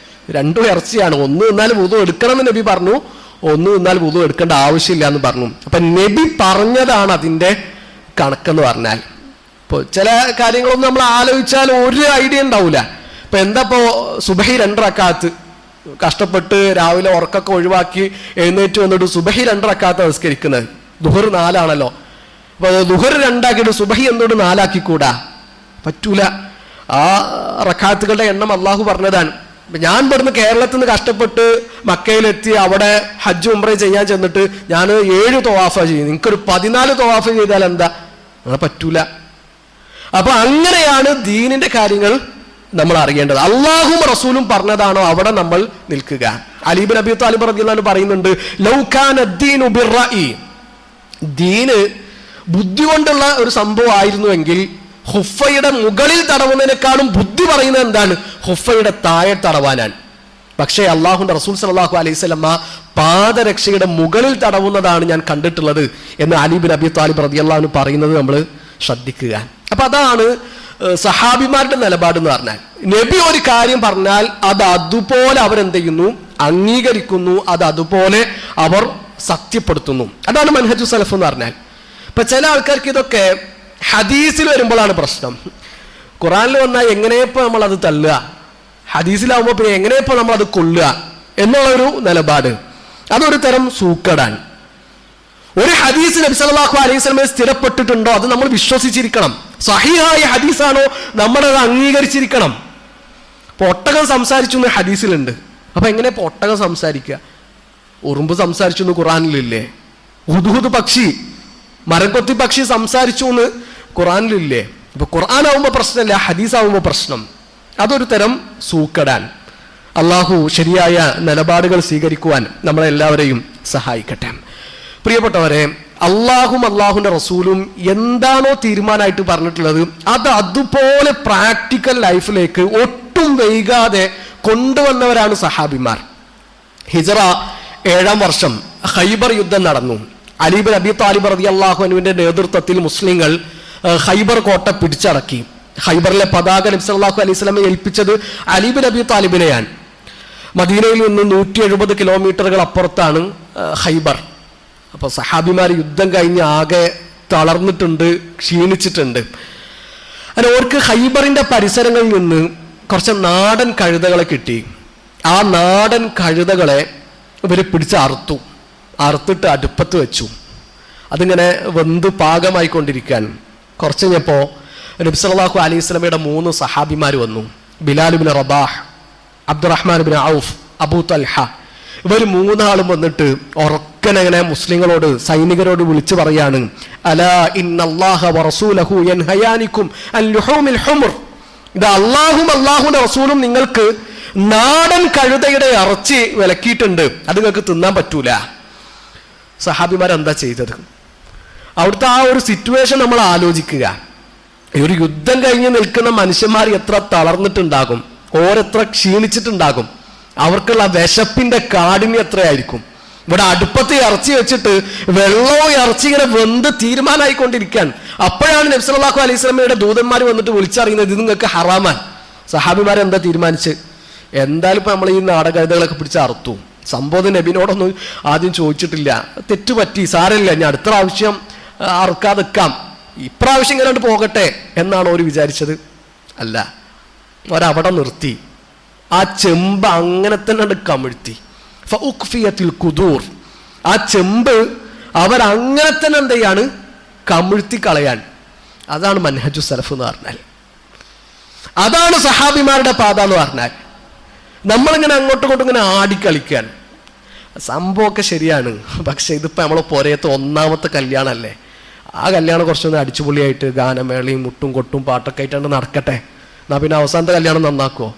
S1: രണ്ടും ഇറച്ചിയാണ്. ഒന്ന് തിന്നാൽ വുദു എടുക്കണം എന്ന് നബി പറഞ്ഞു, ഒന്ന് തിന്നാൽ വുദു എടുക്കേണ്ട ആവശ്യമില്ല എന്ന് പറഞ്ഞു. അപ്പൊ നബി പറഞ്ഞതാണ് അതിന്റെ കണക്കെന്ന് പറഞ്ഞാൽ. ഇപ്പൊ ചില കാര്യങ്ങളൊന്നും നമ്മൾ ആലോചിച്ചാൽ ഒരു ഐഡിയ ഉണ്ടാവില്ല. ഇപ്പൊ എന്താ ഇപ്പോ സുബഹി 2 റക്അത്ത് കഷ്ടപ്പെട്ട് രാവിലെ ഉറക്കൊക്കെ ഒഴിവാക്കി എഴുന്നേറ്റ് വന്നിട്ട് സുബഹി 2 റക്അത്ത് നിസ്കരിക്കുന്നത്, ദുഹർ 4 ആണല്ലോ. അപ്പൊ ദുഹർ 2 ആക്കിയിട്ട് സുബഹി എന്തുകൊണ്ട് 4 ആക്കിക്കൂടാ? പറ്റൂല. ആ റക്അത്തുകളുടെ എണ്ണം അള്ളാഹു പറഞ്ഞതാണ്. ഞാൻ ഇവിടുന്ന് കേരളത്തിൽ നിന്ന് കഷ്ടപ്പെട്ട് മക്കയിലെത്തി അവിടെ ഹജ്ജ് ഉംറ ചെയ്യാൻ ചെന്നിട്ട് ഞാൻ 7 തവാഫ ചെയ്യും, നിങ്ങൾക്കൊരു 14 തവാഫ് ചെയ്താൽ എന്താ? അങ്ങനെ പറ്റൂല. അപ്പൊ അങ്ങനെയാണ് ദീനിന്റെ കാര്യങ്ങൾ നമ്മൾ അറിയേണ്ടത്. അള്ളാഹും റസൂലും പറഞ്ഞതാണോ അവിടെ നമ്മൾ നിൽക്കുക. അലി ഇബ്നു അബീ ത്വാലിബ് റളിയല്ലാഹു അൻഹു പറയുന്നുണ്ട്, ലൗ കാന ദീനു ബിർറഈ, ദീന് ബുദ്ധി കൊണ്ടുള്ള ഒരു സംഭവം ആയിരുന്നുവെങ്കിൽ ഹുഫയുടെ മുകളിൽ തടവുന്നതിനേക്കാളും ബുദ്ധി പറയുന്നത് എന്താണ്? ഹുഫയുടെ താഴെ തടവാനാണ്. പക്ഷേ അള്ളാഹുന്റെ റസൂൽ സല്ലല്ലാഹു അലൈഹി വസല്ലം പാദരക്ഷയുടെ മുകളിൽ തടവുന്നതാണ് ഞാൻ കണ്ടിട്ടുള്ളത് എന്ന് അലി ഇബ്നു അബീ ത്വാലിബ് റളിയല്ലാഹു അൻഹു പറയുന്നത് നമ്മൾ ശ്രദ്ധിക്കുക. അപ്പൊ അതാണ് സഹാബിമാരുടെ നിലപാട് എന്ന് പറഞ്ഞാൽ. നബി ഒരു കാര്യം പറഞ്ഞാൽ അത് അതുപോലെ അവരെന്ത് ചെയ്യുന്നു? അംഗീകരിക്കുന്നു, അത് അതുപോലെ അവർ സത്യപ്പെടുത്തുന്നു. അതാണ് മൻഹജു സലഫ് എന്ന് പറഞ്ഞാൽ. ഇപ്പൊ ചില ആൾക്കാർക്ക് ഇതൊക്കെ ഹദീസിൽ വരുമ്പോഴാണ് പ്രശ്നം. ഖുറാനിൽ വന്നാൽ എങ്ങനെയപ്പോ നമ്മൾ അത് തള്ളുക? ഹദീസിലാവുമ്പോൾ പിന്നെ എങ്ങനെ ഇപ്പോൾ നമ്മളത് കൊള്ളുക എന്നുള്ളൊരു നിലപാട്, അതൊരു തരം സൂക്കടാൻ. ഒരു ഹദീസ് നബി സല്ലല്ലാഹു അലൈഹി വസല്ലമയെ സ്ഥിരപ്പെട്ടിട്ടുണ്ടോ അത് നമ്മൾ വിശ്വസിച്ചിരിക്കണം. സഹീഹായ ഹദീസാണോ നമ്മളത് അംഗീകരിച്ചിരിക്കണം. ഇപ്പോൾ ഒട്ടകം സംസാരിച്ചു എന്ന് ഹദീസിലുണ്ട്. അപ്പൊ എങ്ങനെ ഇപ്പോൾ ഒട്ടകം സംസാരിക്കുക? ഉറുമ്പ് സംസാരിച്ചു എന്ന് ഖുറാനിലില്ലേ? ഹുദ്ഹുദ് പക്ഷി, മരംകൊത്തി പക്ഷി സംസാരിച്ചു എന്ന് ഖുറാനിലില്ലേ? ഇപ്പൊ ഖുർആനാവുമ്പോൾ പ്രശ്നമില്ല, ഹദീസാവുമ്പോൾ പ്രശ്നം. അതൊരു തരം സൂക്കടാൻ. അള്ളാഹു ശരിയായ നിലപാടുകൾ സ്വീകരിക്കുവാൻ നമ്മളെല്ലാവരെയും സഹായിക്കട്ടെ. പ്രിയപ്പെട്ടവരെ, അള്ളാഹും അള്ളാഹുവിന്റെ റസൂലും എന്താണോ തീരുമാനമായിട്ട് പറഞ്ഞിട്ടുള്ളത് അത് അതുപോലെ പ്രാക്ടിക്കൽ ലൈഫിലേക്ക് ഒട്ടും വൈകാതെ കൊണ്ടുവന്നവരാണ് സഹാബിമാർ. ഹിജറ 7-ാം വർഷം ഖൈബർ യുദ്ധം നടന്നു. അലി ഇബ്നു അബി താലിബ് റളിയല്ലാഹു അൻഹുവിന്റെ നേതൃത്വത്തിൽ മുസ്ലിങ്ങൾ ഖൈബർ കോട്ട പിടിച്ചടക്കി. ഖൈബറിലെ പതാക നബി സല്ലല്ലാഹു അലൈഹി വസല്ലമയെ ഏൽപ്പിച്ചത് അലി ഇബ്നു അബി താലിബിനെയാണ്. മദീനയിൽ നിന്ന് 170 കിലോമീറ്ററുകൾ അപ്പുറത്താണ് ഖൈബർ. അപ്പോൾ സഹാബിമാർ യുദ്ധം കഴിഞ്ഞ് ആകെ തളർന്നിട്ടുണ്ട്, ക്ഷീണിച്ചിട്ടുണ്ട്. അങ്ങനെ അവർക്ക് ഖൈബറിന്റെ പരിസരങ്ങളിൽ നിന്ന് കുറച്ച് നാടൻ കഴുതകളെ കിട്ടി. ആ നാടൻ കഴുതകളെ ഇവർ അറുത്തിട്ട് അടുപ്പത്ത് വെച്ചു. അതിങ്ങനെ വെന്ത് പാകമായിക്കൊണ്ടിരിക്കാൻ കുറച്ച് കഴിഞ്ഞപ്പോൾ നബി സല്ലല്ലാഹു അലൈഹി വസല്ലമയുടെ 3 സഹാബിമാർ വന്നു. ബിലാൽ ഇബ്നു റബാഹ്, അബ്ദുറഹ്മാൻ ഇബ്നു ഔഫ്, അബൂ തൽഹ. ഇവർ 3 ആളും വന്നിട്ട് ഉറക്കനങ്ങനെ മുസ്ലിങ്ങളോട്, സൈനികരോട് വിളിച്ചു പറയാണ്, അലാ ഇന്നല്ലാഹ വറസൂലഹു യൻഹയാനിക്കും അൻ ലുഹൂമിൽ ഹുമർ. ഇത് അള്ളാഹും അള്ളാഹുവിന്റെ റസൂലും നിങ്ങൾക്ക് നാടൻ കഴുതയുടെ ഇറച്ചി വിലക്കിയിട്ടുണ്ട്, അത് നിങ്ങൾക്ക് തിന്നാൻ പറ്റൂല. സഹാബിമാരെന്താ ചെയ്തത്? അവിടുത്തെ ആ ഒരു സിറ്റുവേഷൻ നമ്മൾ ആലോചിക്കുക. ഒരു യുദ്ധം കഴിഞ്ഞ് നിൽക്കുന്ന മനുഷ്യന്മാർ എത്ര തളർന്നിട്ടുണ്ടാകും, ഓരെത്ര ക്ഷീണിച്ചിട്ടുണ്ടാകും, അവർക്കുള്ള വിശപ്പിന്റെ കാഠിന്യം എത്രയായിരിക്കും. ഇവിടെ അടുപ്പത്ത് ഇറച്ചി വെച്ചിട്ട് വെള്ളവും ഇറച്ചി ഇങ്ങനെ വെന്ത് തീരുമാനമായിക്കൊണ്ടിരിക്കാൻ. അപ്പോഴാണ് നബി സല്ലല്ലാഹു അലൈഹി വസല്ലമയുടെ ദൂതന്മാർ വന്നിട്ട് വിളിച്ചറിയുന്നത് ഇത് നിങ്ങൾക്ക് ഹറാമാൻ. സഹാബിമാരെന്താ തീരുമാനിച്ച്? എന്തായാലും ഇപ്പൊ നമ്മൾ ഈ നാടകഴുതകളൊക്കെ പിടിച്ച് അറുത്തു. സംഭവം നബിനോടൊന്നും ആദ്യം ചോദിച്ചിട്ടില്ല. തെറ്റുപറ്റി, സാരമില്ല, ഞാൻ അടുത്ത പ്രാവശ്യം അറുക്കാതെക്കാം, ഇപ്രാവശ്യം ഇങ്ങനെ പോകട്ടെ എന്നാണ് അവർ വിചാരിച്ചത്. അല്ല, അവരവിടെ നിർത്തി. ആ ചെമ്പ് അങ്ങനെ തന്നെ കമിഴ്ത്തി. ഫഉഖ്ഫിയത്തിൽ ഖുദൂർ. ആ ചെമ്പ് അവരങ്ങനെ തന്നെ എന്ത് ചെയ്യാണ്? കമിഴ്ത്തി കളയാൻ. അതാണ് മൻഹജു സലഫ് എന്ന് പറഞ്ഞാൽ. അതാണ് സഹാബിമാരുടെ പാത എന്ന് പറഞ്ഞാൽ. നമ്മളിങ്ങനെ അങ്ങോട്ടും ഇങ്ങോട്ടും ഇങ്ങനെ ആടിക്കളിക്കാൻ. സംഭവമൊക്കെ ശരിയാണ്, പക്ഷെ ഇതിപ്പോ നമ്മളെ പോരയത്തെ 1ാമത്തെ കല്യാണമല്ലേ. ആ കല്യാണം കുറച്ചൊന്ന് അടിച്ചുപൊളിയായിട്ട് ഗാനമേളയും മുട്ടും കൊട്ടും പാട്ടൊക്കെ ആയിട്ടാണ് നടക്കട്ടെ. എന്നാ പിന്നെ അവസാനത്തെ കല്യാണം നന്നാക്കുമോ?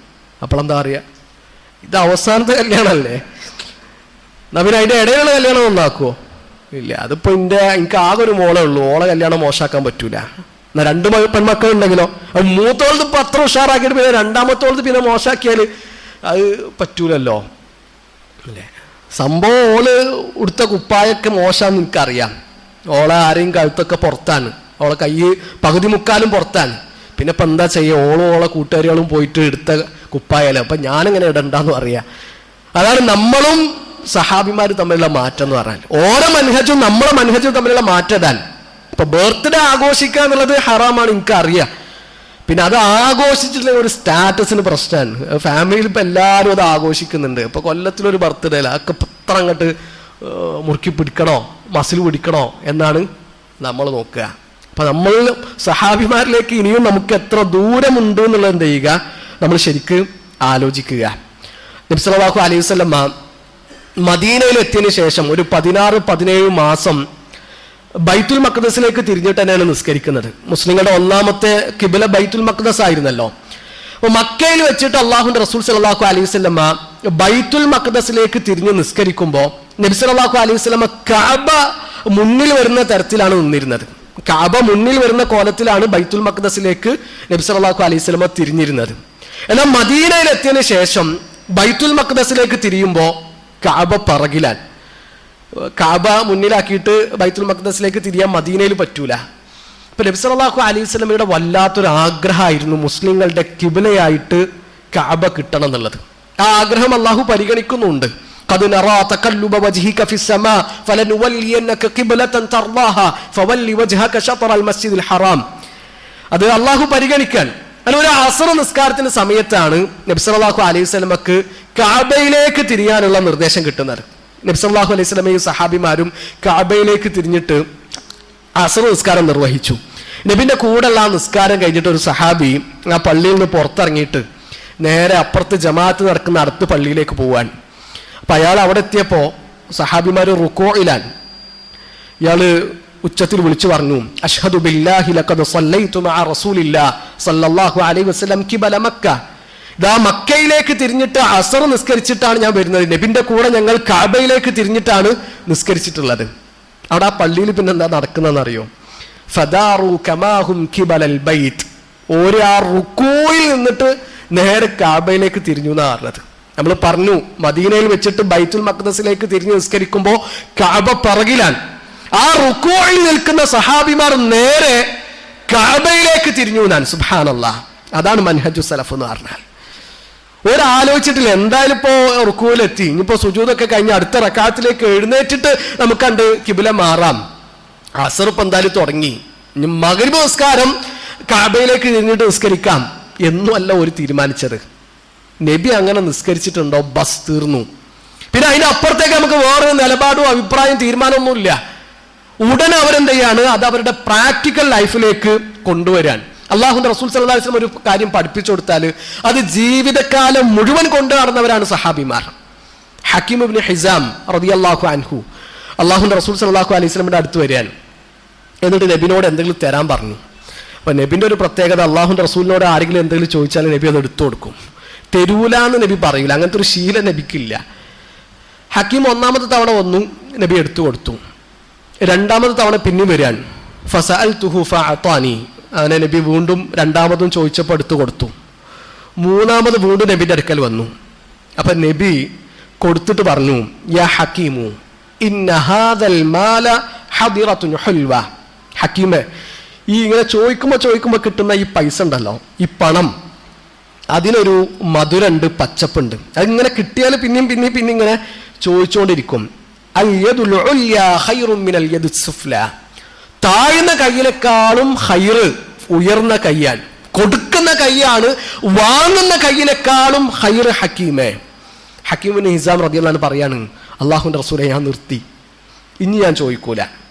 S1: അപ്പോഴെന്താ അറിയാ, ഇത് അവസാനത്തെ കല്യാണമല്ലേ, എന്നാ പിന്നെ അതിന്റെ ഇടയിലുള്ള കല്യാണം നന്നാക്കുമോ? ഇല്ല. അതിപ്പോ എനിക്ക് ആകെ ഒരു മോളേ ഉള്ളൂ, ഓളെ കല്യാണം മോശമാക്കാൻ പറ്റൂല. എന്നാ 2 പെൺമക്കളുണ്ടെങ്കിലോ, മൂത്തോളത് ഇപ്പൊ അത്ര ഉഷാറാക്കിയിട്ട് പിന്നെ 2ാമത്തോളത് പിന്നെ മോശമാക്കിയാൽ അത് പറ്റൂലല്ലോ അല്ലേ. സംഭവം ഓള് ഉടുത്ത കുപ്പായൊക്കെ മോശമാണെന്ന് എനിക്കറിയാം. ഓളെ ആരെയും കഴുത്തൊക്കെ പുറത്താണ്, ഓളെ കൈ പകുതി മുക്കാലും പുറത്താണ്. പിന്നെ ഇപ്പം എന്താ ചെയ്യുക? ഓളെ കൂട്ടുകാരികളും പോയിട്ട് എടുത്ത കുപ്പായല്ലോ, അപ്പം ഞാനിങ്ങനെ ഇടണ്ടെന്ന് പറയാ. അതാണ് നമ്മളും സഹാബിമാർ തമ്മിലുള്ള മാറ്റം എന്ന് പറഞ്ഞാൽ. ഓരോ മനഹജും നമ്മളെ മനഹജും തമ്മിലുള്ള മാറ്റം ഇതാണ്. ഇപ്പൊ ബർത്ത്ഡേ ആഘോഷിക്കുക എന്നുള്ളത് ഹറാമാണ്, എനിക്കറിയാം. പിന്നെ അത് ആഘോഷിച്ചിട്ടുള്ള ഒരു സ്റ്റാറ്റസിന് പ്രശ്നമാണ്. ഫാമിലിയിൽ ഇപ്പം എല്ലാവരും അത് ആഘോഷിക്കുന്നുണ്ട്. ഇപ്പൊ കൊല്ലത്തിലൊരു ബർത്ത്ഡേ അല്ല, അതൊക്കെ പത്ര അങ്ങോട്ട് മുറുക്കി പിടിക്കണോ, മസിൽ പിടിക്കണോ എന്നാണ് നമ്മൾ നോക്കുക. അപ്പൊ നമ്മൾ സഹാബിമാരിലേക്ക് ഇനിയും നമുക്ക് എത്ര ദൂരമുണ്ട് എന്നുള്ളത് എന്ത് ചെയ്യുക, നമ്മൾ ശരിക്ക് ആലോചിക്കുക. നബി സല്ലല്ലാഹു അലൈഹി വസല്ലമ മദീനയിൽ എത്തിയതിനു ശേഷം ഒരു 16-17 മാസം ബൈത്തുൽ മഖ്ദസിലേക്ക് തിരിഞ്ഞിട്ട് തന്നെയാണ് നിസ്കരിക്കുന്നത്. മുസ്ലിങ്ങളുടെ 1ാമത്തെ കിബില ബൈത്തുൽ മഖ്ദസ് ആയിരുന്നല്ലോ. അപ്പൊ മക്കയിൽ വെച്ചിട്ട് അള്ളാഹുവിന്റെ റസൂൽ സല്ലല്ലാഹു അലൈഹി വസല്ലമ ബൈത്തുൽ മഖ്ദസിലേക്ക് തിരിഞ്ഞ് നിസ്കരിക്കുമ്പോൾ നബി സല്ലല്ലാഹു അലൈഹി വസല്ലമ കഅബ മുന്നിൽ വരുന്ന തരത്തിലാണ് നിന്നിരുന്നത്. കഅബ മുന്നിൽ വരുന്ന കോലത്തിലാണ് ബൈത്തുൽ മഖ്ദസിലേക്ക് നബി സല്ലല്ലാഹു അലൈഹി വസല്ലമ തിരിഞ്ഞിരുന്നത്. എന്നാൽ മദീനയിൽ എത്തിയതിനു ശേഷം ബൈത്തുൽ മഖ്ദസിലേക്ക് തിരിയുമ്പോൾ കഅബ പിറകിലാണ്. കഅബ മുന്നിലാക്കിയിട്ട് ബൈത്തുൽ മഖ്ദസിലേക്ക് തിരിയാൻ മദീനയിൽ പറ്റൂല. അപ്പൊ നബി സല്ലല്ലാഹു അലൈഹി വസല്ലമയുടെ വല്ലാത്തൊരു ആഗ്രഹമായിരുന്നു മുസ്ലിങ്ങളുടെ കിബിലയായിട്ട് കഅബ കിട്ടണം എന്നുള്ളത്. ആ ആഗ്രഹം അള്ളാഹു പരിഗണിക്കുന്നുണ്ട്. ഖദ് നറാ തഖല്ലുബ വജ്ഹിക ഫിസ്സമാ ഫലനുവല്ലിയന്നക ഖിബ്ലതൻ തർദാഹാ ഫവല്ലി വജ്ഹക ശത്റൽ മസ്ജിദിൽ ഹറാം. അത് അള്ളാഹു പരിഗണിക്കാൻ. അങ്ങനെ ഒരു അസർ നിസ്കാരത്തിന്റെ സമയത്താണ് നബി സല്ലല്ലാഹു അലൈഹി വസല്ലമക്ക് കഅബയിലേക്ക് തിരിയാനുള്ള നിർദ്ദേശം കിട്ടുന്നത്. നബി സല്ലല്ലാഹു അലൈഹി വസല്ലമയും സഹാബിമാരും കഅബയിലേക്ക് തിരിഞ്ഞിട്ട് അസർ നിസ്കാരം നിർവഹിച്ചു. നബിന്റെ കൂടെയുള്ള ആ നിസ്കാരം കഴിഞ്ഞിട്ട് ഒരു സഹാബി ആ പള്ളിയിൽ നിന്ന് പുറത്തിറങ്ങിയിട്ട് നേരെ അപ്പുറത്ത് ജമാഅത്ത് നടക്കുന്ന അടുത്ത പള്ളിയിലേക്ക് പോവാൻ. അപ്പൊ അയാൾ അവിടെ എത്തിയപ്പോ സഹാബിമാര് റുക്കോയിലാണ്. ഇയാള് ഉച്ചത്തിൽ വിളിച്ചു പറഞ്ഞു, അഷ്ഹദു ബില്ലാഹി ലഖദ് സല്ലൈതു മഅ റസൂലില്ലാഹി സ്വല്ലല്ലാഹു അലൈഹി വസല്ലം ഖിബല മക്ക. ഇതാ മക്കയിലേക്ക് തിരിഞ്ഞിട്ട് അസർ നിസ്കരിച്ചിട്ടാണ് ഞാൻ വരുന്നത്. നബിന്റെ കൂടെ ഞങ്ങൾ കഅബയിലേക്ക് തിരിഞ്ഞിട്ടാണ് നിസ്കരിച്ചിട്ടുള്ളത്. അവിടെ ആ പള്ളിയിൽ പിന്നെ എന്താ നടക്കുന്നതെന്ന് അറിയോ? ഫദാറു കമാഹും ഖിബലൽ ബൈത്ത്. ഒരു ആ റുക്കോയിൽ നിന്നിട്ട് നേരെ കഅബയിലേക്ക് തിരിഞ്ഞു എന്നാ പറഞ്ഞത്. നമ്മൾ പറഞ്ഞു മദീനയിൽ വെച്ചിട്ട് ബൈത്തുൽ മഖ്ദസിലേക്ക് തിരിഞ്ഞ് നിസ്കരിക്കുമ്പോൾ കഅബ പിറകിലാണ്. ആ റുക്കോയിൽ നിൽക്കുന്ന സഹാബിമാർ നേരെ കഅബയിലേക്ക് തിരിഞ്ഞു എന്നാണ്. സുബ്ഹാനല്ലാഹ്. അതാണ് മൻഹജു സലഫ് എന്ന് പറഞ്ഞാൽ. ഒരാലോചിച്ചിട്ടില്ല, എന്തായാലും ഇപ്പോ റുക്കോയിലെത്തി, ഇനിയിപ്പോ സുജൂദൊക്കെ കഴിഞ്ഞ് അടുത്ത റക്അത്തിലേക്ക് എഴുന്നേറ്റിട്ട് നമുക്ക് കണ്ട് കിബില മാറാം. അസർ ഇപ്പൊ എന്തായാലും തുടങ്ങി, ഇനി മഗ്രിബ് നിസ്കാരം കഅബയിലേക്ക് തിരിഞ്ഞിട്ട് നിസ്കരിക്കാം എന്നുമല്ല ഒരു തീരുമാനിച്ചത്. നബി അങ്ങനെ നിസ്കരിച്ചിട്ടുണ്ടോ? ബസ് തീർന്നു. പിന്നെ അതിന്റെ അപ്പുറത്തേക്ക് നമുക്ക് വേറെ നിലപാടും അഭിപ്രായം തീരുമാനമൊന്നുമില്ല. ഉടനെ അവരെന്ത് ചെയ്യാണ്? അത് അവരുടെ പ്രാക്ടിക്കൽ ലൈഫിലേക്ക് കൊണ്ടുവരാൻ. അല്ലാഹുവിന്റെ റസൂൽ സല്ലല്ലാഹു അലൈഹി വസല്ലം ഒരു കാര്യം പഠിപ്പിച്ചു കൊടുത്താൽ അത് ജീവിതകാലം മുഴുവൻ കൊണ്ടു നടന്നവരാണ് സഹാബിമാർ. ഹക്കീം ഇബ്നു ഹിസാം റളിയല്ലാഹു അൻഹു അല്ലാഹുവിന്റെ റസൂൽ സല്ലല്ലാഹു അലൈഹി വസല്ലമിന്റെ അടുത്ത് വരികയാണ്. എന്നിട്ട് നബിനോട് എന്തെങ്കിലും തരാൻ പറഞ്ഞു. അപ്പൊ നബിന്റെ ഒരു പ്രത്യേകത, അല്ലാഹുവിന്റെ റസൂലിനോട് ആരെങ്കിലും എന്തെങ്കിലും ചോദിച്ചാൽ നബി അത് എടുത്തു കൊടുക്കും. തെരൂലാന്ന് നബി പറയൂല. അങ്ങനത്തെ ഒരു ശീലം നബിക്കില്ല. ഹക്കീം ഒന്നാമത്തെ തവണ വന്നു, നബി എടുത്തു കൊടുത്തു. രണ്ടാമത്തെ തവണ പിന്നെയും വരികയാണ്. ഫസഅൽതുഹു ഫഅതാനി. അങ്ങനെ നബി വീണ്ടും രണ്ടാമതും ചോദിച്ചപ്പോൾ എടുത്തു കൊടുത്തു. മൂന്നാമത് വീണ്ടും നബിന്റെ അടുക്കൽ വന്നു. അപ്പൊ നബി കൊടുത്തിട്ട് പറഞ്ഞു, യാ ഹക്കീമു ഇന്ന ഹാദൽ മാല ഹദിറത്തുൻ ഹുൽവ. ഹക്കീമേ, ഈ ഇങ്ങനെ ചോദിക്കുമ്പോൾ കിട്ടുന്ന ഈ പൈസ ഉണ്ടല്ലോ, ഈ പണം, അതിനൊരു മധുരണ്ട്, പച്ചപ്പുണ്ട്. അതിങ്ങനെ കിട്ടിയാൽ പിന്നെയും ഇങ്ങനെ ചോദിച്ചുകൊണ്ടിരിക്കും. താഴ്ന്ന കയ്യിനേക്കാളും ഹൈറ് ഉയർന്ന കയ്യാണ്, കൊടുക്കുന്ന കയ്യാണ് വാങ്ങുന്ന കയ്യിനേക്കാളും ഹൈറ് ഹക്കീമേ. ഹക്കീമിന് ഹിസാം റളിയല്ലാഹു പറയാണ്, അല്ലാഹുവിന്റെ റസൂലെ ഞാൻ നിർത്തി, ഇനി ഞാൻ ചോദിക്കൂല,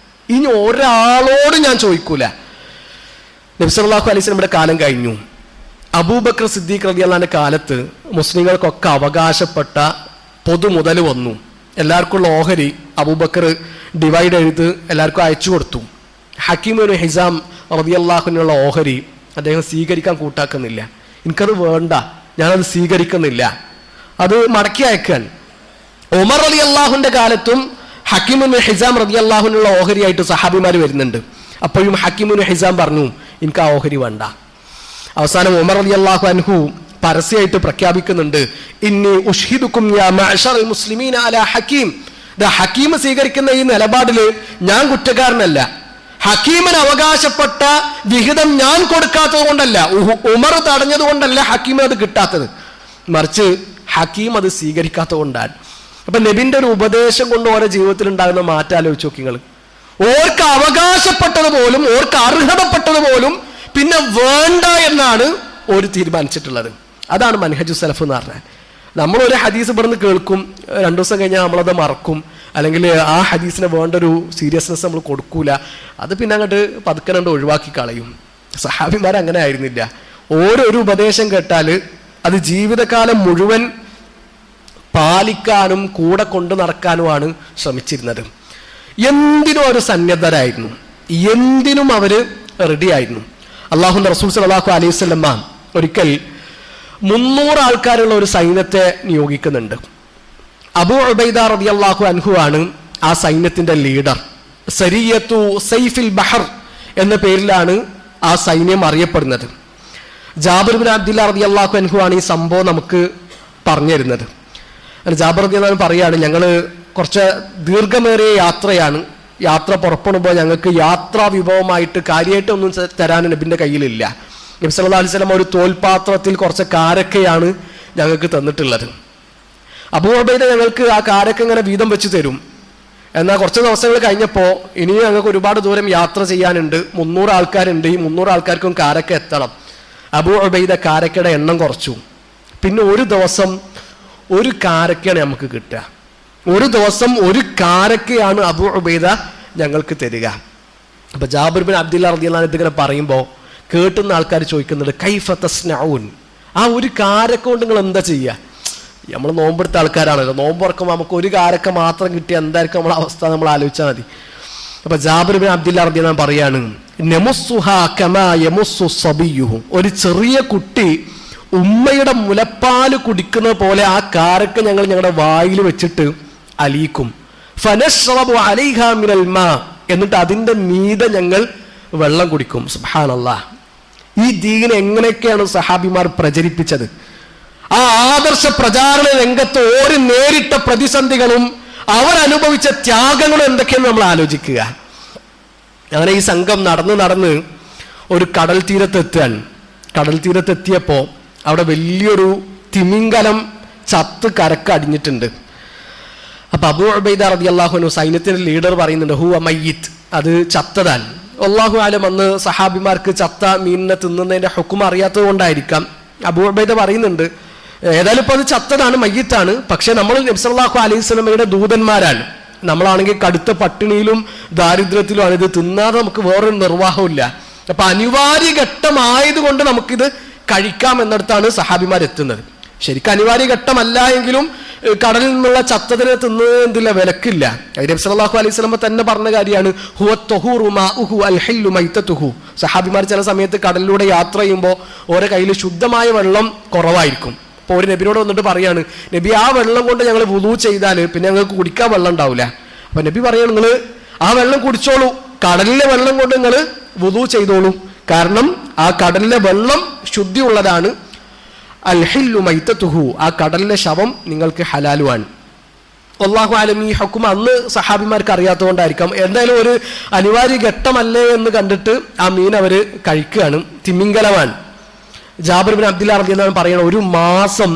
S1: ഇനി ഒരാളോട് ഞാൻ ചോദിക്കൂല. നബി സല്ലല്ലാഹു അലൈഹി വസല്ലമയുടെ കാലം കഴിഞ്ഞു. അബൂബക്കർ സിദ്ദീഖ് റളിയല്ലാഹുവിന്റെ കാലത്ത് മുസ്ലിങ്ങൾക്കൊക്കെ അവകാശപ്പെട്ട പൊതുമുതൽ വന്നു. എല്ലാവർക്കുള്ള ഓഹരി അബൂബക്കർ ഡിവൈഡ് എഴുതി എല്ലാവർക്കും അയച്ചു കൊടുത്തു. ഹക്കീം ഇബ്നു ഹിസാം റളിയല്ലാഹുവിനുള്ള ഓഹരി അദ്ദേഹം സ്വീകരിക്കാൻ കൂട്ടാക്കുന്നില്ല. എനിക്കത് വേണ്ട, ഞാനത് സ്വീകരിക്കുന്നില്ല, അത് മടക്കി അയക്കാൻ. ഉമർ റളിയല്ലാഹുവിന്റെ കാലത്തും ഹക്കീം ഇബ്നു ഹിസാം റളിയല്ലാഹുവിനുള്ള ഓഹരിയായിട്ട് സഹാബിമാർ വരുന്നുണ്ട്. അപ്പോഴും ഹക്കീം ഇബ്നു ഹിസാം പറഞ്ഞു, എനിക്ക് ആ ഓഹരി വേണ്ട. അവസാനം ഉമർ റളിയല്ലാഹു അൻഹു പരസ്യമായിട്ട് പ്രഖ്യാപിക്കുന്നുണ്ട്, ഇന്നി ഉഷ്ഹിദുക്കും യാ മഅ്ശറൽ മുസ്ലിമീന അലാ ഹക്കീം. ഹക്കീം സ്വീകരിക്കുന്ന ഈ നിലപാടിൽ ഞാൻ കുറ്റക്കാരനല്ല. ഹക്കീമിന് അവകാശപ്പെട്ട വിഹിതം ഞാൻ കൊടുക്കാത്തത് കൊണ്ടല്ല, ഉമർ തടഞ്ഞത് കൊണ്ടല്ല ഹക്കീമിന് അത് കിട്ടാത്തത്, മറിച്ച് ഹക്കീം അത് സ്വീകരിക്കാത്തത് കൊണ്ടാണ്. അപ്പൊ നബിന്റെ ഒരു ഉപദേശം കൊണ്ട് ഓരോ ജീവിതത്തിൽ ഉണ്ടാകുന്ന മാറ്റം ആലോചിച്ച് നോക്കി നിങ്ങൾ. ഓർക്ക് അവകാശപ്പെട്ടത് പോലും, ഓർക്ക് അർഹതപ്പെട്ടത് പോലും പിന്നെ വേണ്ട എന്നാണ് ഒരു തീരുമാനിച്ചിട്ടുള്ളത്. അതാണ് മൻഹജു സലഫ് എന്ന് പറഞ്ഞാൽ. നമ്മളൊരു ഹദീസ് ഇവിടുന്ന് കേൾക്കും, 2 ദിവസം കഴിഞ്ഞാൽ നമ്മളത് മറക്കും, അല്ലെങ്കിൽ ആ ഹദീസിന് വേണ്ട ഒരു സീരിയസ്നെസ് നമ്മൾ കൊടുക്കൂല, അത് പിന്നെ അങ്ങോട്ട് പതുക്കനണ്ട് ഒഴിവാക്കി കളയും. സഹാബിമാർ അങ്ങനെ ആയിരുന്നില്ല. ഓരോരു ഉപദേശം കേട്ടാൽ അത് ജീവിതകാലം മുഴുവൻ പാലിക്കാനും കൂടെ കൊണ്ടു നടക്കാനുമാണ് ശ്രമിച്ചിരുന്നത്. എന്തിനും അവർ സന്നദ്ധരായിരുന്നു, എന്തിനും അവര് റെഡി ആയിരുന്നു. അല്ലാഹുവിന്റെ റസൂൽ സല്ലല്ലാഹു അലൈഹി വസല്ലം ഒരിക്കൽ 300 ആൾക്കാരുള്ള ഒരു സൈന്യത്തെ നിയോഗിക്കുന്നുണ്ട്. അബൂ ഉബൈദ റളിയല്ലാഹു അൻഹു ആണ് ആ സൈന്യത്തിന്റെ ലീഡർ. സരിയത്തു സൈഫിൽ ബഹർ എന്ന പേരിലാണ് ആ സൈന്യം അറിയപ്പെടുന്നത്. ജാബിർ ബിൻ അബ്ദുല്ലാഹ് റളിയല്ലാഹു അൻഹു ആണ് ഈ സംഭവം നമുക്ക് പറഞ്ഞു തരുന്നത്. ജാബിർ റളിയല്ലാഹു അൻഹു പറയാണ്, ഞങ്ങൾ കുറച്ച് ദീർഘമേറിയ യാത്രയാണ്, യാത്ര പുറപ്പെടുമ്പോൾ ഞങ്ങൾക്ക് യാത്രാ വിഭവമായിട്ട് കാര്യമായിട്ടൊന്നും തരാൻ നബിന്റെ കയ്യിലില്ല. നബി സല്ലല്ലാഹു അലൈഹി വസല്ലം ഒരു തോൽപാത്രത്തിൽ കുറച്ച് കാരക്കയാണ് ഞങ്ങൾക്ക് തന്നിട്ടുള്ളത്. അബൂ ഉബൈദ ഞങ്ങൾക്ക് ആ കാരക്ക ഇങ്ങനെ വീതം വെച്ച് തരും. എന്നാൽ കുറച്ച് ദിവസങ്ങൾ കഴിഞ്ഞപ്പോൾ ഇനിയും ഞങ്ങൾക്ക് ഒരുപാട് ദൂരം യാത്ര ചെയ്യാനുണ്ട്, 300 ആൾക്കാരുണ്ട്, ഈ 300 ആൾക്കാർക്കും കാരക്ക എത്തണം. അബൂ ഉബൈദ കാരക്കയുടെ എണ്ണം കുറച്ചു. പിന്നെ ഒരു ദിവസം ഒരു കാരക്കയാണ് നമുക്ക് കിട്ടുക. ഒരു ദിവസം ഒരു കാരക്കയാണ് അബൂ ഉബൈദ ഞങ്ങൾക്ക് തരിക. അപ്പൊ ജാബിർ ബിൻ അബ്ദുല്ലാ റളിയല്ലാഹു അൻഹു ഇതിങ്ങനെ പറയുമ്പോൾ കേട്ടുന്ന ആൾക്കാർ ചോദിക്കുന്നുണ്ട്, കൈഫ തസ്നഊൻ, ആ ഒരു കാരക്ക കൊണ്ട് നിങ്ങൾ എന്താ ചെയ്യുക? നമ്മൾ നോമ്പെടുത്ത ആൾക്കാരാണല്ലോ, നോമ്പ് തുറക്കുമ്പോൾ നമുക്ക് ഒരു കാരക്ക മാത്രം കിട്ടിയ എന്തായിരിക്കും നമ്മളെ അവസ്ഥ നമ്മൾ ആലോചിച്ചാൽ മതി. അപ്പൊ ജാബിർ ബിൻ അബ്ദുല്ലാ റളിയല്ലാഹു അൻഹു പറയാണ്, നമുസ്സുഹാ കമാ യമുസ്സു സബിയ്യുഹു, ഒരു ചെറിയ കുട്ടി ഉമ്മയുടെ മുലപ്പാല് കുടിക്കുന്ന പോലെ ആ കാരക്ക ഞങ്ങൾ ഞങ്ങളുടെ വായിൽ വെച്ചിട്ട് അലീക്കും. ഫനശ്റബു അലൈഹാ മിനൽ മാ, എന്നിട്ട് അതിന്റെ മീതെ ഞങ്ങൾ വെള്ളം കുടിക്കും. സുബ്ഹാനല്ലാഹ്, ഈ ദീൻ എങ്ങനെയൊക്കെയാണ് സഹാബിമാർ പ്രചരിപ്പിച്ചത്? ആ ആദർശ പ്രചാരണ രംഗത്ത് ഒരു നേരിട്ട പ്രതിസന്ധികളും അവരനുഭവിച്ച ത്യാഗങ്ങളും എന്തൊക്കെയെന്ന് നമ്മൾ ആലോചിക്കുക. അങ്ങനെ ഈ സംഘം നടന്ന് ഒരു കടൽ തീരത്തെത്തിയപ്പോൾ അവിടെ വലിയൊരു തിമിംഗലം ചത്ത് കരക്ക് അടിഞ്ഞിട്ടുണ്ട്. അപ്പൊ അബൂ ഉബൈദ റളിയല്ലാഹു അൻഹു സൈന്യത്തിന്റെ ലീഡർ പറയുന്നുണ്ട്, ഹുവ മയ്യിത്ത്, അത് ചത്തതാൻ. അല്ലാഹു ആലം, അന്ന് സഹാബിമാർക്ക് ചത്ത മീനിനെ തിന്നുന്നതിന്റെ ഹുക്കം അറിയാത്തത് കൊണ്ടായിരിക്കാം. അബൂ ഉബൈദ പറയുന്നുണ്ട്, ഏതായാലും ഇപ്പൊ അത് ചത്തതാണ്, മയ്യിത്താണ്. പക്ഷെ നമ്മൾ നബി സല്ലല്ലാഹു അലൈഹി വസല്ലമയുടെ ദൂതന്മാരാണ്. നമ്മളാണെങ്കിൽ കടുത്ത പട്ടിണിയിലും ദാരിദ്ര്യത്തിലും ആണ്, ഇത് തിന്നാതെ നമുക്ക് വേറൊരു നിർവാഹമില്ല. അപ്പൊ അനിവാര്യ ഘട്ടമായതുകൊണ്ട് നമുക്കിത് കഴിക്കാം എന്നിടത്താണ് സഹാബിമാർ എത്തുന്നത്. ശരിക്കും അനിവാര്യ ഘട്ടമല്ല എങ്കിലും കടലിൽ നിന്നുള്ള ചത്തതിനെ തിന്നുന്നതില്ല, വിലക്കില്ല. നബി സല്ലല്ലാഹു അലൈഹി വസല്ലം തന്നെ പറഞ്ഞ കാര്യമാണ്, ഹുവ ത്വഹൂറു മാഉഹു അൽ ഹില്ലു മൈതതുഹു. സഹാബിമാർ ചില സമയത്ത് കടലിലൂടെ യാത്ര ചെയ്യുമ്പോൾ ഓരോ കയ്യിൽ ശുദ്ധമായ വെള്ളം കുറവായിരിക്കും. അപ്പോൾ ഒരു നബിയോട് വന്നിട്ട് പറയാണ്, നബി ആ വെള്ളം കൊണ്ട് ഞങ്ങൾ വുളൂ ചെയ്താൽ പിന്നെ ഞങ്ങൾക്ക് കുടിക്കാൻ വെള്ളം ഉണ്ടാവില്ല. അപ്പൊ നബി പറയാണ്, നിങ്ങൾ ആ വെള്ളം കുടിച്ചോളൂ, കടലിലെ വെള്ളം കൊണ്ട് നിങ്ങൾ വുളൂ ചെയ്തോളൂ, കാരണം ആ കടലിലെ വെള്ളം ശുദ്ധിയുള്ളതാണ്. അൽ ഹില്ലു മൈതതുഹു, ആ കടലിലെ ശവം നിങ്ങൾക്ക് ഹലാലുമാണ്. അല്ലാഹു ആലം, ഈ ഹുക്കം അന്ന് സഹാബിമാർക്ക് അറിയാത്തതുകൊണ്ടായിരിക്കാം. എന്തായാലും ഒരു അനിവാര്യ ഘട്ടമല്ലേ എന്ന് കണ്ടിട്ട് ആ മീൻ അവര് കഴിക്കുകയാണ്. തിമിംഗലമാണ്. ജാബിർ ബിൻ അബ്ദുല്ലാ റളിയല്ലാഹു അൻഹു പറയണം, ഒരു മാസം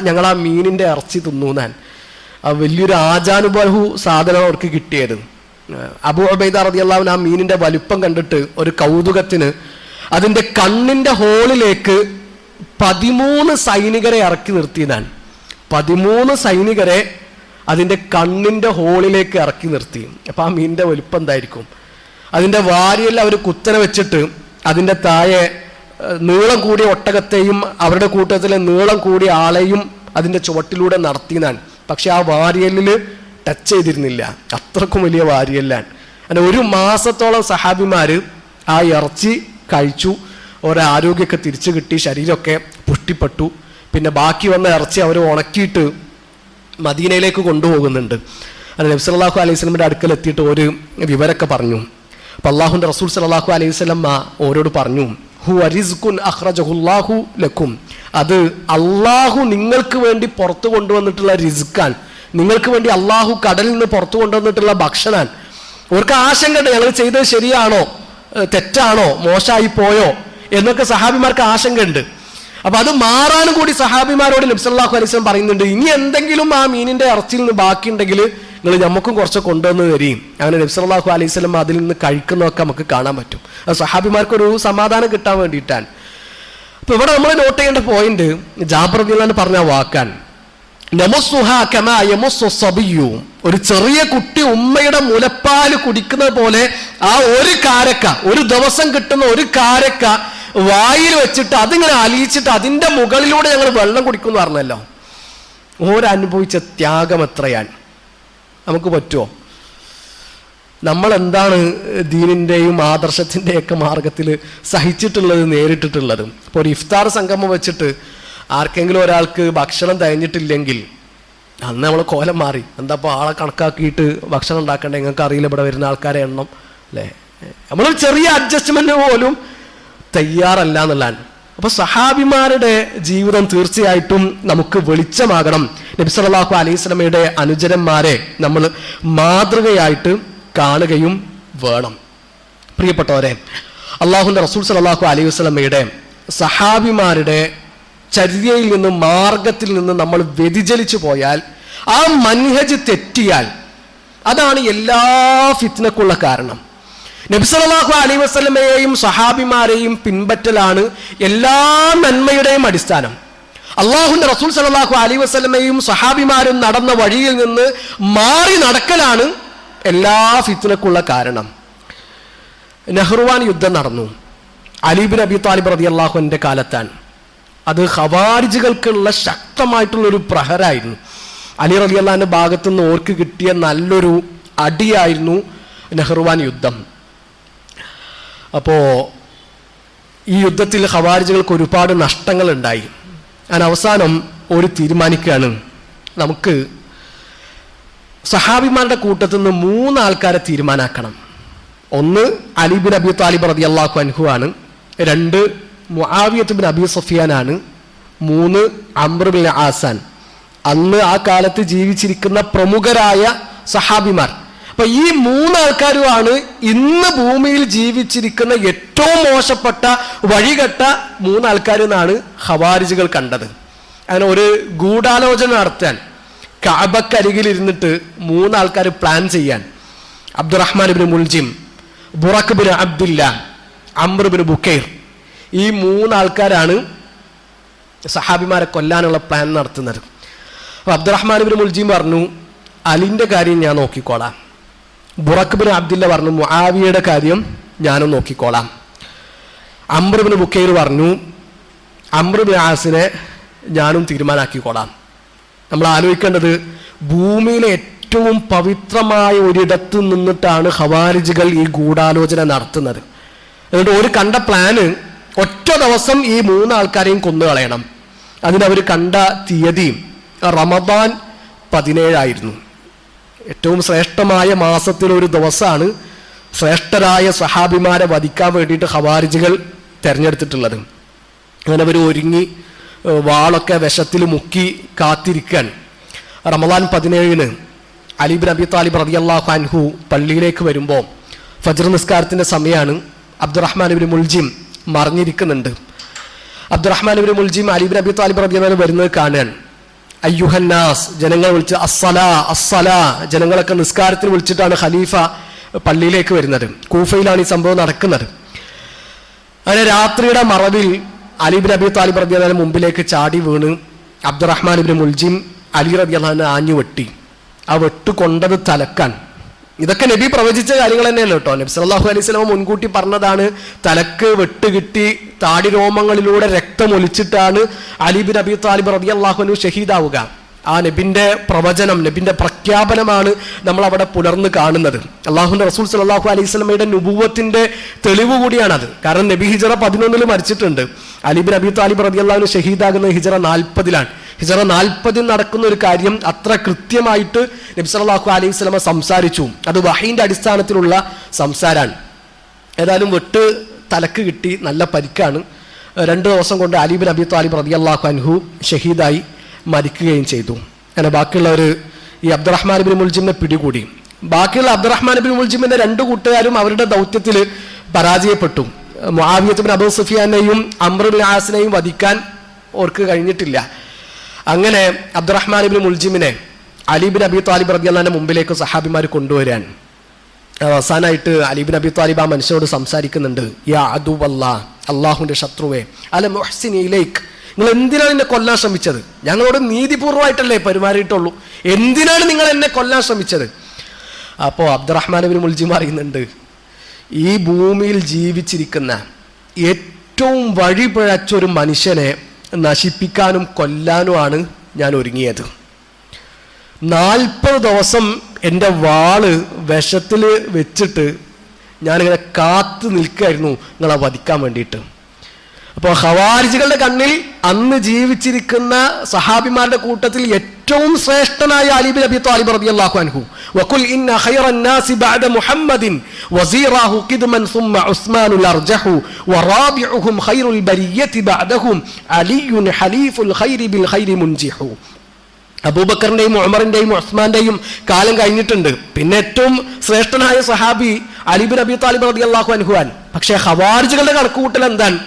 S1: ഞങ്ങൾ ആ മീനിന്റെ ഇറച്ചി തിന്നുന്നാൻ. വലിയൊരു ആജാനുബാഹു സാധനം അവർക്ക് കിട്ടിയത്. അബൂ ഉബൈദ റളിയല്ലാഹു അൻഹു ആ മീനിന്റെ വലുപ്പം കണ്ടിട്ട് ഒരു കൗതുകത്തിന് അതിന്റെ കണ്ണിന്റെ ഹോളിലേക്ക് 13 സൈനികരെ ഇറക്കി നിർത്തിയതാണ്. 13 സൈനികരെ അതിന്റെ കണ്ണിന്റെ ഹോളിലേക്ക് ഇറക്കി നിർത്തി. അപ്പൊ ആ മീനിന്റെ വലുപ്പം എന്തായിരിക്കും? അതിന്റെ വാരിയെല്ലാം അവർ കുത്തനെ വെച്ചിട്ട് അതിന്റെ താഴെ നീളം കൂടിയ ഒട്ടകത്തെയും അവരുടെ കൂട്ടത്തിലെ നീളം കൂടിയ ആളെയും അതിന്റെ ചുവട്ടിലൂടെ നടത്തിയതാണ്. പക്ഷെ ആ വാരിയലിൽ ടച്ച് ചെയ്തിരുന്നില്ല, അത്രക്കും വലിയ വാരിയല്ലാണ്. അങ്ങനെ ഒരു മാസത്തോളം സഹാബിമാര് ആ ഇറച്ചി കഴിച്ചു. ഒരാരോഗ്യമൊക്കെ തിരിച്ചു കിട്ടി, ശരീരമൊക്കെ പുഷ്ടിപ്പെട്ടു. പിന്നെ ബാക്കി വന്ന ഇറച്ചി അവർ ഉണക്കിയിട്ട് മദീനയിലേക്ക് കൊണ്ടുപോകുന്നുണ്ട്. അങ്ങനെ നബി സല്ലല്ലാഹു അലൈഹി വസല്ലമയുടെ അടുക്കൽ എത്തിയിട്ട് ഒരു വിവരമൊക്കെ പറഞ്ഞു. അപ്പൊ അള്ളാഹുന്റെ റസൂൽ സല്ലല്ലാഹു അലൈഹി വസല്ലം ഓരോട് പറഞ്ഞു, ഹുവ റിസ്ഖുൻ അഖ്റജഹുല്ലാഹു ലക്കും, അത് അള്ളാഹു നിങ്ങൾക്ക് വേണ്ടി പുറത്തു കൊണ്ടുവന്നിട്ടുള്ള റിസ്ഖാൻ, നിങ്ങൾക്ക് വേണ്ടി അള്ളാഹു കടലിൽ നിന്ന് പുറത്തു കൊണ്ടുവന്നിട്ടുള്ള ഭക്ഷണാൻ. അവർക്ക് ആശങ്കയുണ്ട്, ഞങ്ങൾ ചെയ്തത് ശരിയാണോ, തെറ്റാണോ, മോശമായി പോയോ എന്നൊക്കെ സഹാബിമാർക്ക് ആശങ്കയുണ്ട്. അപ്പൊ അത് മാറാനും കൂടി സഹാബിമാരോട് നബി സല്ലല്ലാഹു അലൈഹി വസല്ലം പറയുന്നുണ്ട്, ഇനി എന്തെങ്കിലും ആ മീനിന്റെ ഇറച്ചിയിൽ നിന്ന് ബാക്കിയുണ്ടെങ്കിൽ നിങ്ങൾ നമുക്കും കുറച്ച് കൊണ്ടുവന്ന് തരും. അങ്ങനെ നബി സല്ലല്ലാഹു അലൈഹി വസല്ലം അതിൽ നിന്ന് കഴിക്കുന്നതൊക്കെ നമുക്ക് കാണാൻ പറ്റും. അത് സഹാബിമാർക്കൊരു സമാധാനം കിട്ടാൻ വേണ്ടിയിട്ടാണ്. അപ്പൊ ഇവിടെ നമ്മൾ നോട്ട് ചെയ്യേണ്ട പോയിന്റ് ജാബിർ റളിയല്ലാഹു അൻഹു പറഞ്ഞ വാക്കാൻ, നമുസ്സുഹാ കമാ യമുസ്സു സബിയ്യു, ഒരു ചെറിയ കുട്ടി ഉമ്മയുടെ മുലപ്പാല് കുടിക്കുന്നത് പോലെ ആ ഒരു കാരക്ക, ഒരു ദിവസം കിട്ടുന്ന ഒരു കാരക്ക വായിൽ വെച്ചിട്ട് അതിങ്ങനെ അലിയിച്ചിട്ട് അതിന്റെ മുകളിലൂടെ ഞങ്ങൾ വെള്ളം കുടിക്കും എന്ന് പറഞ്ഞല്ലോ. ഓരനുഭവിച്ച ത്യാഗം എത്രയാണ്, നമുക്ക് പറ്റുമോ? നമ്മൾ എന്താണ് ദീനിന്റെയും ആദർശത്തിന്റെയൊക്കെ മാർഗത്തിൽ സഹിച്ചിട്ടുള്ളത്, നേരിട്ടിട്ടുള്ളത്? ഇപ്പോൾ ഒരു ഇഫ്താർ സംഗമം വെച്ചിട്ട് ആർക്കെങ്കിലും ഒരാൾക്ക് ഭക്ഷണം തികഞ്ഞിട്ടില്ലെങ്കിൽ അന്ന് നമ്മൾ കോലം മാറി. എന്താ ഇപ്പോൾ ആളെ കണക്കാക്കിയിട്ട് ഭക്ഷണം ഉണ്ടാക്കണ്ടേ, നിങ്ങൾക്ക് അറിയില്ല ഇവിടെ വരുന്ന ആൾക്കാരെ എണ്ണം അല്ലേ? നമ്മൾ ചെറിയ അഡ്ജസ്റ്റ്മെന്റ് പോലും തയ്യാറല്ല എന്നുള്ളതാണ്. അപ്പൊ സഹാബിമാരുടെ ജീവിതം തീർച്ചയായിട്ടും നമുക്ക് വെളിച്ചമാകണം. നബി സല്ലല്ലാഹു അലൈഹി വസല്ലമയുടെ അനുചരന്മാരെ നമ്മൾ മാതൃകയായിട്ട് കാണുകയും വേണം. പ്രിയപ്പെട്ടവരെ, അള്ളാഹുവിന്റെ റസൂൽ സല്ലല്ലാഹു അലൈഹി വസല്ലമയുടെ സഹാബിമാരുടെ ചര്യയിൽ നിന്ന്, മാർഗത്തിൽ നിന്ന് നമ്മൾ വ്യതിചലിച്ചു പോയാൽ, ആ മൻഹജ് തെറ്റിയാൽ, അതാണ് എല്ലാ ഫിത്നക്കുള്ള കാരണം. നബി സല്ലല്ലാഹു അലൈഹി വസല്ലമയെയും സഹാബിമാരെയും പിൻപറ്റലാണ് എല്ലാ നന്മയുടെയും അടിസ്ഥാനം. അള്ളാഹുവിന്റെ റസൂൽ സല്ലല്ലാഹു അലൈഹി വസല്ലമയും സഹാബിമാരും നടന്ന വഴിയിൽ നിന്ന് മാറി നടക്കലാണ് എല്ലാ ഫിത്നക്കുള്ള കാരണം. നെഹ്റുവാൻ യുദ്ധം നടന്നു. അലി ഇബ്നു അബി താലിബ് റളിയല്ലാഹു അൻഹുവിന്റെ കാലത്താണ്. അത് ഖവാരിജുകൾക്കുള്ള ശക്തമായിട്ടുള്ളൊരു പ്രഹരായിരുന്നു. അലി റളിയല്ലാഹു അൻഹുവിന്റെ ഭാഗത്തു നിന്ന് ഓർക്ക് കിട്ടിയ നല്ലൊരു അടിയായിരുന്നു നെഹ്റുവാൻ യുദ്ധം. അപ്പോൾ ഈ യുദ്ധത്തിൽ ഖവാരിജുകൾക്ക് ഒരുപാട് നഷ്ടങ്ങൾ ഉണ്ടായി. ഞാൻ അവസാനം ഒരു തീരുമാനിക്കുകയാണ്, നമുക്ക് സഹാബിമാരുടെ കൂട്ടത്തിൽ നിന്ന് 3 ആൾക്കാരെ തീരുമാനാക്കണം. ഒന്ന് അലി ഇബ്നു അബി താലിബ് റളിയല്ലാഹു അൻഹു ആണ്, 2 മുആവിയത്ത് ഇബ്നു അബി സുഫിയാൻ ആണ്, 3 അംർ ഇബ്നു ആസാൻ. അന്ന് ആ കാലത്ത് ജീവിച്ചിരിക്കുന്ന പ്രമുഖരായ സഹാബിമാർ. അപ്പൊ ഈ 3 ആൾക്കാരുമാണ് ഇന്ന് ഭൂമിയിൽ ജീവിച്ചിരിക്കുന്ന ഏറ്റവും മോശപ്പെട്ട വഴികെട്ട 3 ആൾക്കാർ എന്നാണ് ഖവാരിജുകൾ കണ്ടത്. അങ്ങനെ ഒരു ഗൂഢാലോചന നടത്താൻ കഅബക്കരികിൽ ഇരുന്നിട്ട് 3 ആൾക്കാർ പ്ലാൻ ചെയ്യാൻ. അബ്ദുറഹ്മാൻ ഇബ്നു മുൽജിം, ബുറഖ് ഇബ്നു അബ്ദില്ല, അംർ ഇബ്നു ബുക്കൈർ, ഈ 3 ആൾക്കാരാണ് സഹാബിമാരെ കൊല്ലാനുള്ള പ്ലാൻ നടത്തുന്നത്. അപ്പൊ അബ്ദുറഹ്മാൻ ഇബ്നു മുൽജിം പറഞ്ഞു, അലിന്റെ കാര്യം ഞാൻ നോക്കിക്കോളാം. ബുറഖ് ഇബ്നു അബ്ദില്ല പറഞ്ഞു, മുആവിയയുടെ കാര്യം ഞാനും നോക്കിക്കോളാം. അംർ ഇബ്നു ബുക്കൈർ പറഞ്ഞു, അംർ ഇബ്നു ആസിനെ ഞാനും തീരുമാനാക്കിക്കോളാം. നമ്മൾ ആലോചിക്കേണ്ടത്, ഭൂമിയിലെ ഏറ്റവും പവിത്രമായ ഒരിടത്ത് നിന്നിട്ടാണ് ഖവാരിജുകൾ ഈ ഗൂഢാലോചന നടത്തുന്നത്. എന്നിട്ട് ഒരു കണ്ട പ്ലാന് ഒറ്റ ദിവസം ഈ 3 ആൾക്കാരെയും കൊന്നുകളയണം. അതിനവർ കണ്ട തീയതി റമദാൻ 17 ആയിരുന്നു. ഏറ്റവും ശ്രേഷ്ഠമായ മാസത്തിലൊരു ദിവസമാണ് ശ്രേഷ്ഠരായ സഹാബിമാരെ വധിക്കാൻ വേണ്ടിയിട്ട് ഖവാരിജുകൾ തിരഞ്ഞെടുത്തിട്ടുള്ളത്. അങ്ങനെ അവർ ഒരുങ്ങി വാളൊക്കെ വിഷത്തിൽ മുക്കി കാത്തിരിക്കാൻ. റമദാൻ 17 അലി ഇബ്നു അബി താലിബ് റളിയല്ലാഹു അൻഹു പള്ളിയിലേക്ക് വരുമ്പോൾ ഫജ്ർ നിസ്കാരത്തിന്റെ സമയമാണ്. Abdurahman ibn മുൽജിം മറിഞ്ഞിരിക്കുന്നുണ്ട്. Abdurahman ibn മുൽജിം Ali Ibnu Abi Talib റളിയല്ലാഹു അൻഹു വരുന്നത് കാണാൻ. അയ്യുഹന്നാസ്, ജനങ്ങൾ വിളിച്ച് അസ്സലാ അസ്സലാ, ജനങ്ങളൊക്കെ നിസ്കാരത്തിന് വിളിച്ചിട്ടാണ് ഖലീഫ പള്ളിയിലേക്ക് വരുന്നത്. കൂഫയിലാണ് ഈ സംഭവം നടക്കുന്നത്. അങ്ങനെ രാത്രിയുടെ മറവിൽ അലി ഇബ്നു അബി താലിബ് റളിയല്ലാഹു അൻഹു മുമ്പിലേക്ക് ചാടി വീണ് അബ്ദുറഹ്മാൻ ഇബ്നു മുൽജിം അലി റളിയല്ലാഹു അൻഹു ആഞ്ഞു വെട്ടി. ആ വെട്ട് കൊണ്ടത് തലക്കാൻ. ഇതൊക്കെ നബി പ്രവചിച്ച കാര്യങ്ങൾ തന്നെയല്ലോ കേട്ടോ. നബി സല്ലല്ലാഹു അലൈഹി വസല്ലം മുൻകൂട്ടി പറഞ്ഞതാണ്, തലക്ക് വെട്ട് കിട്ടി താടി രോമങ്ങളിലൂടെ രക്തമൊലിച്ചിട്ടാണ് അലി ഇബ്നു അബി താലിബ് റളിയല്ലാഹു അൻഹു ഷഹീദാവുക. ആ നബിന്റെ പ്രവചനം, നബിന്റെ പ്രഖ്യാപനമാണ് നമ്മൾ അവിടെ പുലർന്ന് കാണുന്നത്. അള്ളാഹുവിന്റെ റസൂൽ സല്ലല്ലാഹു അലൈഹി വസല്ലമയുടെ നുബുവത്തിന്റെ തെളിവ് കൂടിയാണത്. കാരണം നബി ഹിജറ 11 മരിച്ചിട്ടുണ്ട്. അലി ഇബ്നു അബി താലിബ് റളിയല്ലാഹു അൻഹു ഷഹീദാകുന്നത് ഹിജറ 40 ഹിജറ 40 നടക്കുന്ന ഒരു കാര്യം അത്ര കൃത്യമായിട്ട് നബി സല്ലല്ലാഹു അലൈഹി വസല്ലമ സംസാരിച്ചു. അത് വഹീന്റെ അടിസ്ഥാനത്തിലുള്ള സംസാരാണ്. ഏതായാലും വെട്ട് തലക്ക് കിട്ടി, നല്ല പരിക്കാണ്. 2 ദിവസം കൊണ്ട് അലി ഇബ്നു അബി താലിബ് റളിയല്ലാഹു അൻഹു ഷഹീദായി മരിക്കുകയും ചെയ്തു. അങ്ങനെ ബാക്കിയുള്ളവർ ഈ അബ്ദുറഹ്മാൻ ഇബ്നു മുൽജിമിനെ പിടികൂടി. ബാക്കിയുള്ള അബ്ദുറഹ്മാൻ ഇബ്നു മുൽജിമിന്റെ 2 കൂട്ടുകാരും അവരുടെ ദൗത്യത്തിൽ പരാജയപ്പെട്ടു. മുആവിയത്ത് ഇബ്നു അബൂ സുഫിയാനെയും അംർ ഇബ്നു ആസിനെയും വധിക്കാൻ അവർക്ക് കഴിഞ്ഞിട്ടില്ല. അങ്ങനെ അബ്ദുറഹ്മാൻ ഇബ്നു മുൽജിമിനെ അലി ഇബ്നു അബി താലിബ് റളിയല്ലാഹു അൻഹു മുമ്പിലേക്ക് സഹാബിമാർ കൊണ്ടുവരാൻ. അവസാനമായിട്ട് അലി ഇബ്നു അബി താലിബ് ആ മനുഷ്യനോട് സംസാരിക്കുന്നുണ്ട്. യാ അദുവല്ലാഹ്, അള്ളാഹുവിന്റെ ശത്രുവേ, അല മുഹ്സിനി ഇലൈക്, നിങ്ങൾ എന്തിനാണ് എന്നെ കൊല്ലാൻ ശ്രമിച്ചത്? ഞങ്ങളോട് നീതിപൂർവ്വമായിട്ടല്ലേ പെരുമാറിയിട്ടുള്ളൂ, എന്തിനാണ് നിങ്ങൾ എന്നെ കൊല്ലാൻ ശ്രമിച്ചത്? അപ്പോൾ അബ്ദുറഹ്മാൻ ഇബ്നു മുൽജിം അറിയുന്നുണ്ട്, ഈ ഭൂമിയിൽ ജീവിച്ചിരിക്കുന്ന ഏറ്റവും വഴിപിഴച്ചൊരു മനുഷ്യനെ നശിപ്പിക്കാനും കൊല്ലാനുമാണ് ഞാൻ ഒരുങ്ങിയത്. 40 ദിവസം എൻ്റെ വാള് വിഷത്തിൽ വെച്ചിട്ട് ഞാനിങ്ങനെ കാത്തു നിൽക്കുകയായിരുന്നു നിങ്ങളെ വധിക്കാൻ വേണ്ടിയിട്ട്. അപ്പോൾ ഖവാരിജുകളുടെ കണ്ണിൽ അന്ന് ജീവിച്ചിരിക്കുന്ന സഹാബിമാരുടെ കൂട്ടത്തിൽ ഏറ്റവും ശ്രേഷ്ഠനായ അലി ഇബ്നു അബി താലിബ് റളിയല്ലാഹു അൻഹു, വഖുൽ ഇന്ന ഖൈറൻ നാസി ബഅദ മുഹമ്മദിൻ വസീറാഹു ഖിദ്മൻ സുമ്മ ഉസ്മാനുൽ അർജഹു വറാബിഉഹും ഖൈറുൽ ബരിയത്തി ബഅദഹും അലിയുൻ ഖലീഫുൽ ഖൈരി ബിൽ ഖൈരി മുൻജിഹു. അബൂബക്കറിന്റെയും ഉമറിന്റെയും ഉസ്മാന്റെയും കാലം കഴിഞ്ഞിട്ടുണ്ട്. പിന്നെ ഏറ്റവും ശ്രേഷ്ഠനായ സഹാബി അലി ഇബ്നു അബി താലിബ് റളിയല്ലാഹു അൻഹു ആണ്. പക്ഷേ ഖവാരിജുകളുടെ കണക്കുകൂട്ടൽ എന്താണ്?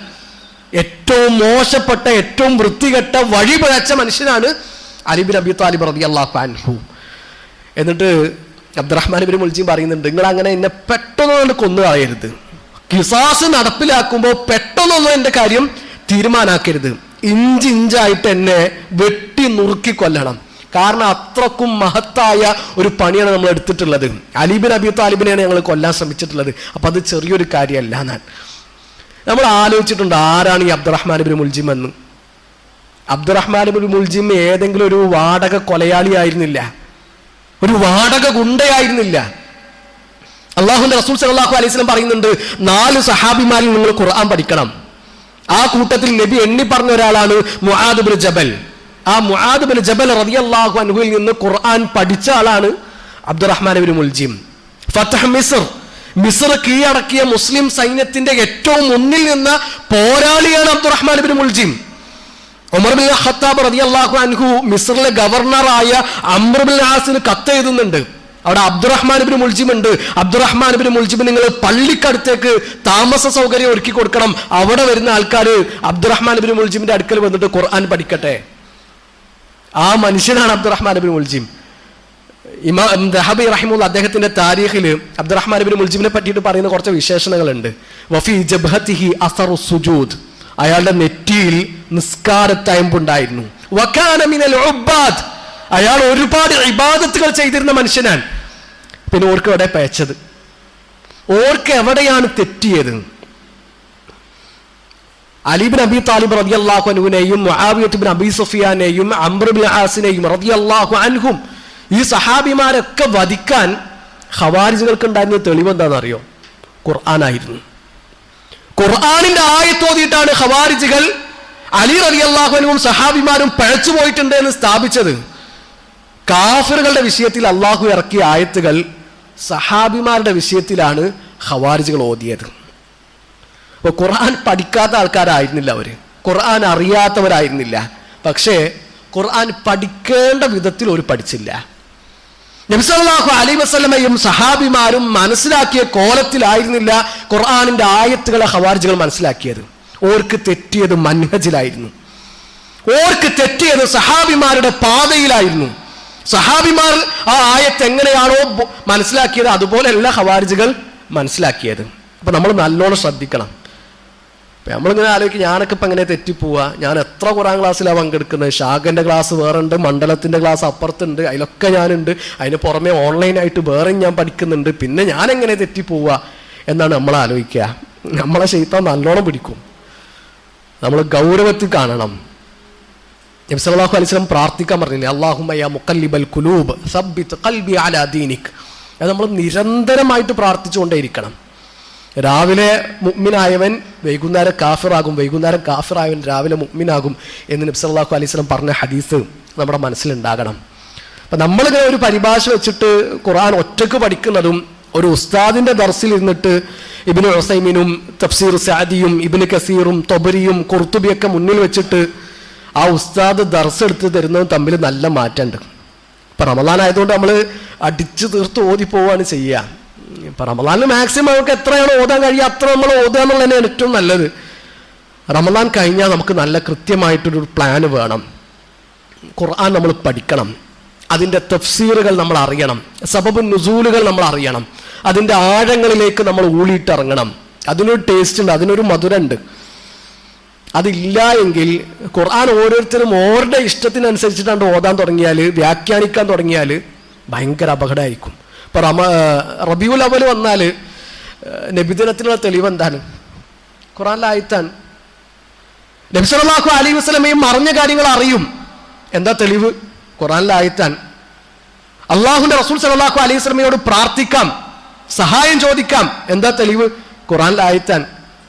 S1: ഏറ്റവും മോശപ്പെട്ട, ഏറ്റവും വൃത്തികെട്ട, വഴിപിഴച്ച മനുഷ്യനാണ് അലി ഇബ്നു അബി താലിബ് റളിയല്ലാഹു അൻഹു. എന്നിട്ട് അബ്ദുറഹ്മാൻ ഇബ്നു മുൽജിം പറയുന്നുണ്ട്, നിങ്ങൾ അങ്ങനെ എന്നെ പെട്ടെന്ന് പെട്ടെന്ന് കൊന്നു കളയരുത്. ഖിസാസ് നടപ്പിലാക്കുമ്പോൾ പെട്ടെന്നൊന്നും എൻ്റെ കാര്യം തീരുമാനാക്കരുത്. ഇഞ്ചിഞ്ചായിട്ട് എന്നെ വെട്ടി നുറുക്കി കൊല്ലണം. കാരണം അത്രക്കും മഹത്തായ ഒരു പണിയാണ് നമ്മൾ എടുത്തിട്ടുള്ളത്. അലി ബിൻ അബി താലിബിനെയാണ് ഞങ്ങൾ കൊല്ലാൻ ശ്രമിച്ചിട്ടുള്ളത്. അപ്പം അത് ചെറിയൊരു കാര്യമല്ല. നമ്മൾ ആലോചിച്ചിട്ടുണ്ട് ആരാണ് ഈ അബ്ദുറഹ്മാൻ ഇബ്നു മുൽജിം എന്ന്. അബ്ദുറഹ്മാൻ ഇബ്നു മുൽജിം ഏതെങ്കിലും ഒരു വാടക കൊലയാളി ആയിരുന്നില്ല, ഒരു വാടക ഗുണ്ടയായിരുന്നില്ല. അള്ളാഹുവിന്റെ റസൂൽ സല്ലല്ലാഹു അലൈഹി വസല്ലം പറയുന്നുണ്ട്, 4 സഹാബിമാരിൽ നിങ്ങൾ ഖുർആൻ പഠിക്കണം. ആ കൂട്ടത്തിൽ നബി എണ്ണി പറഞ്ഞ ഒരാളാണ് മുആദ് ബിൻ ജബൽ. ആ മുആദ് ബിൻ ജബൽ റളിയല്ലാഹു അൻഹുവിൽ നിന്ന് ഖുർആൻ പഠിച്ച ആളാണ് അബ്ദുറഹ്മാൻ ഇബ്നു മുൽജിം. ഫതഹ് മിസ്ർ കീഴടക്കിയ മുസ്ലിം സൈന്യത്തിന്റെ ഏറ്റവും മുന്നിൽ നിന്ന പോരാളിയാണ് Abdurrahman ibn Muljam. Umar bin Khattab റളിയല്ലാഹു അൻഹു മിസ്റിലെ ഗവർണറായ അംർ ബിൻ ആസിന് കത്ത് എഴുതുന്നുണ്ട്. അവിടെ അബ്ദുറഹ്മാൻ ഇബ്നു മുൽജിം ഉണ്ട്. അബ്ദുറഹ്മാൻ ഇബ്നു മുൽജിം നിങ്ങൾ പള്ളിക്കടുത്തേക്ക് താമസ സൗകര്യം ഒരുക്കി കൊടുക്കണം. അവിടെ വരുന്ന ആൾക്കാർ അബ്ദുറഹ്മാൻ ഇബ്നു മുൽജിമിന്റെ അടുക്കൽ വന്നിട്ട് ഖുർആൻ പഠിക്കട്ടെ. ആ മനുഷ്യനാണ് അബ്ദുറഹ്മാൻ ഇബ്നു മുൽജിം. ഇമാം ദഹബി റഹിമഹുല്ലാഹ് അദ്ദേഹത്തിന്റെ താരീഖിൽ അബ്ദുറഹ്മാൻ ഇബ്നു മുൽജിമിനെ പറ്റിയിട്ട് പറയുന്ന കുറച്ച് വിശേഷണങ്ങളുണ്ട്. വഫി ജബ്ഹതിഹി അസറു സുജൂദ്, അയാളുടെ നെറ്റിയിൽ നിസ്കാരത്തയമ്പുണ്ടായിരുന്നു. വകാന മിനൽ ഉബ്ബാദ്, അയാൾ ഒരുപാട് ഇബാദത്തുകൾ ചെയ്തിരുന്ന മനുഷ്യനാണ്. പിന്നെ ഓർക്ക് എവിടെ പേച്ചത്, ഓർക്ക് എവിടെയാണ് തെറ്റിയത്? അലി ബിൻ അബി താലിബ് റളിയല്ലാഹു അൻഹുവിനെയും മുആവിയത്ത് ബിൻ അബി സുഫിയാനെയും അംർ ബിൻ ആസിനെയും റളിയല്ലാഹു അൻഹും ഈ സഹാബിമാരൊക്കെ വധിക്കാൻ ഖവാരിജുകൾക്ക് ഉണ്ടായിരുന്ന തെളിവ് എന്താണെന്നറിയോ? ഖുർആനായിരുന്നു. ഖുർആനിന്റെ ആയത്ത് ഓതിയിട്ടാണ് ഖവാരിജുകൾ അലി റളിയല്ലാഹു അൻഹുവും സഹാബിമാരും പഴച്ചു പോയിട്ടുണ്ട് എന്ന് സ്ഥാപിച്ചത്. കാഫിറുകളുടെ വിഷയത്തിൽ അള്ളാഹു ഇറക്കിയ ആയത്തുകൾ സഹാബിമാരുടെ വിഷയത്തിലാണ് ഖവാരിജുകൾ ഓതിയത്. അപ്പോൾ ഖുർആൻ പഠിക്കാത്ത ആൾക്കാരായിരുന്നില്ല അവര്, ഖുർആൻ അറിയാത്തവരായിരുന്നില്ല. പക്ഷേ ഖുർആൻ പഠിക്കേണ്ട വിധത്തിൽ ഒരു പഠിച്ചില്ല. നബി സല്ലല്ലാഹു അലൈഹി വസല്ലമയും സഹാബിമാരും മനസ്സിലാക്കിയ കോലത്തിലായിരുന്നില്ല ഖുർആനിന്റെ ആയത്തുകളെ ഖവാരിജുകൾ മനസ്സിലാക്കിയത്. ഓർക്ക് തെറ്റിയത് മൻഹജിലായിരുന്നു, ഓർക്ക് തെറ്റിയത് സഹാബിമാരുടെ പാതയിലായിരുന്നു. സഹാബിമാർ ആ ആയത്ത് എങ്ങനെയാണോ മനസ്സിലാക്കിയത് അതുപോലെയല്ല ഖവാരിജുകൾ മനസ്സിലാക്കിയത്. അപ്പൊ നമ്മൾ നല്ലോണം ശ്രദ്ധിക്കണം. നമ്മളിങ്ങനെ ആലോചിക്കും, ഞാനൊക്കെ ഇപ്പം എങ്ങനെ തെറ്റിപ്പോവുക? ഞാൻ എത്ര ഖുർആൻ ക്ലാസ്സിലാണ് പങ്കെടുക്കുന്നത്? ഷാഗന്റെ ക്ലാസ് വേറെ ഉണ്ട്, മണ്ഡലത്തിന്റെ ക്ലാസ് അപ്പുറത്തുണ്ട്, അതിലൊക്കെ ഞാനുണ്ട്. അതിന് പുറമെ ഓൺലൈനായിട്ട് വേറെയും ഞാൻ പഠിക്കുന്നുണ്ട്. പിന്നെ ഞാൻ എങ്ങനെ തെറ്റിപ്പോവുക എന്നാണ് നമ്മൾ ആലോചിക്കുക. നമ്മളെ ശൈത്താൻ നല്ലോണം പിടിക്കും. നമ്മൾ ഗൗരവത്തിൽ കാണണം. നബി സല്ലല്ലാഹു അലൈഹി വസല്ലം പ്രാർത്ഥിക്കാൻ പറഞ്ഞില്ലേ, അല്ലാഹുമ്മ യാ മുഖല്ലിബൽ ഖുലൂബ് സബ്ബിത് ഖൽബി അലാ ദീനിക്. അത് നമ്മൾ നിരന്തരമായിട്ട് പ്രാർത്ഥിച്ചുകൊണ്ടേയിരിക്കണം. രാവിലെ മുഅ്മിനായവൻ വൈകുന്നേരം കാഫിറാകും, വൈകുന്നേരം കാഫിറായവൻ രാവിലെ മുഅ്മിനാകും എന്ന് നബി സല്ലല്ലാഹു അലൈഹി വസല്ലം പറഞ്ഞ ഹദീസ് നമ്മുടെ മനസ്സിലുണ്ടാകണം. അപ്പം നമ്മളിങ്ങനെ ഒരു പരിഭാഷ വെച്ചിട്ട് ഖുർആൻ ഒറ്റക്ക് പഠിക്കുന്നതും ഒരു ഉസ്താദിന്റെ ദർസിൽ ഇരുന്നിട്ട് ഇബ്നു ഉസൈമിനും തഫ്സീർ സഅദിയും ഇബ്നു കസീറും തൊബരിയും ഖുർത്തുബിയൊക്കെ മുന്നിൽ വെച്ചിട്ട് ആ ഉസ്താദ് ദർസ് എടുത്ത് തരുന്നതും തമ്മിൽ നല്ല മാറ്റമുണ്ട്. ഇപ്പം റമളാൻ ആയതുകൊണ്ട് നമ്മൾ അടിച്ചു തീർത്ത് ഓതി പോവുകയാണ് ചെയ്യുക. ഇപ്പം റമളാനിൽ മാക്സിമം നമുക്ക് എത്രയാണോ ഓതാൻ കഴിയുക അത്ര നമ്മൾ ഓതുക എന്നുള്ളത് തന്നെയാണ് ഏറ്റവും നല്ലത്. റമളാൻ കഴിഞ്ഞാൽ നമുക്ക് നല്ല കൃത്യമായിട്ടൊരു പ്ലാൻ വേണം. ഖുർആൻ നമ്മൾ പഠിക്കണം, അതിൻ്റെ തഫ്സീറുകൾ നമ്മൾ അറിയണം, സബബുൻ നുസൂലുകൾ നമ്മൾ അറിയണം, അതിൻ്റെ ആഴങ്ങളിലേക്ക് നമ്മൾ ഊളിയിട്ടിറങ്ങണം. അതിനൊരു ടേസ്റ്റ് ഉണ്ട്, അതിനൊരു മധുരമുണ്ട്. അതില്ല എങ്കിൽ ഖുർആൻ ഓരോരുത്തരും ഓരുടെ ഇഷ്ടത്തിനനുസരിച്ചിട്ടാണ് ഓതാൻ തുടങ്ങിയാൽ, വ്യാഖ്യാനിക്കാൻ തുടങ്ങിയാൽ ഭയങ്കര അപകടമായിരിക്കും. ഇപ്പം റബീഉൽ അവ്വൽ വന്നാൽ നബിദിനത്തിനുള്ള തെളിവ് എന്താണ്? ഖുർആനിലെ ആയത്താണ്. നബി സല്ലല്ലാഹു അലൈഹി വസല്ലമയും മറിഞ്ഞ കാര്യങ്ങൾ അറിയും. എന്താ തെളിവ്? ഖുർആനിലെ ആയത്താണ്. അള്ളാഹുവിന്റെ റസൂൽ സല്ലല്ലാഹു അലൈഹി വസല്ലമയോട് പ്രാർത്ഥിക്കാം, സഹായം ചോദിക്കാം. എന്താ തെളിവ്? ഖുർആനിലെ ആയത്താണ്.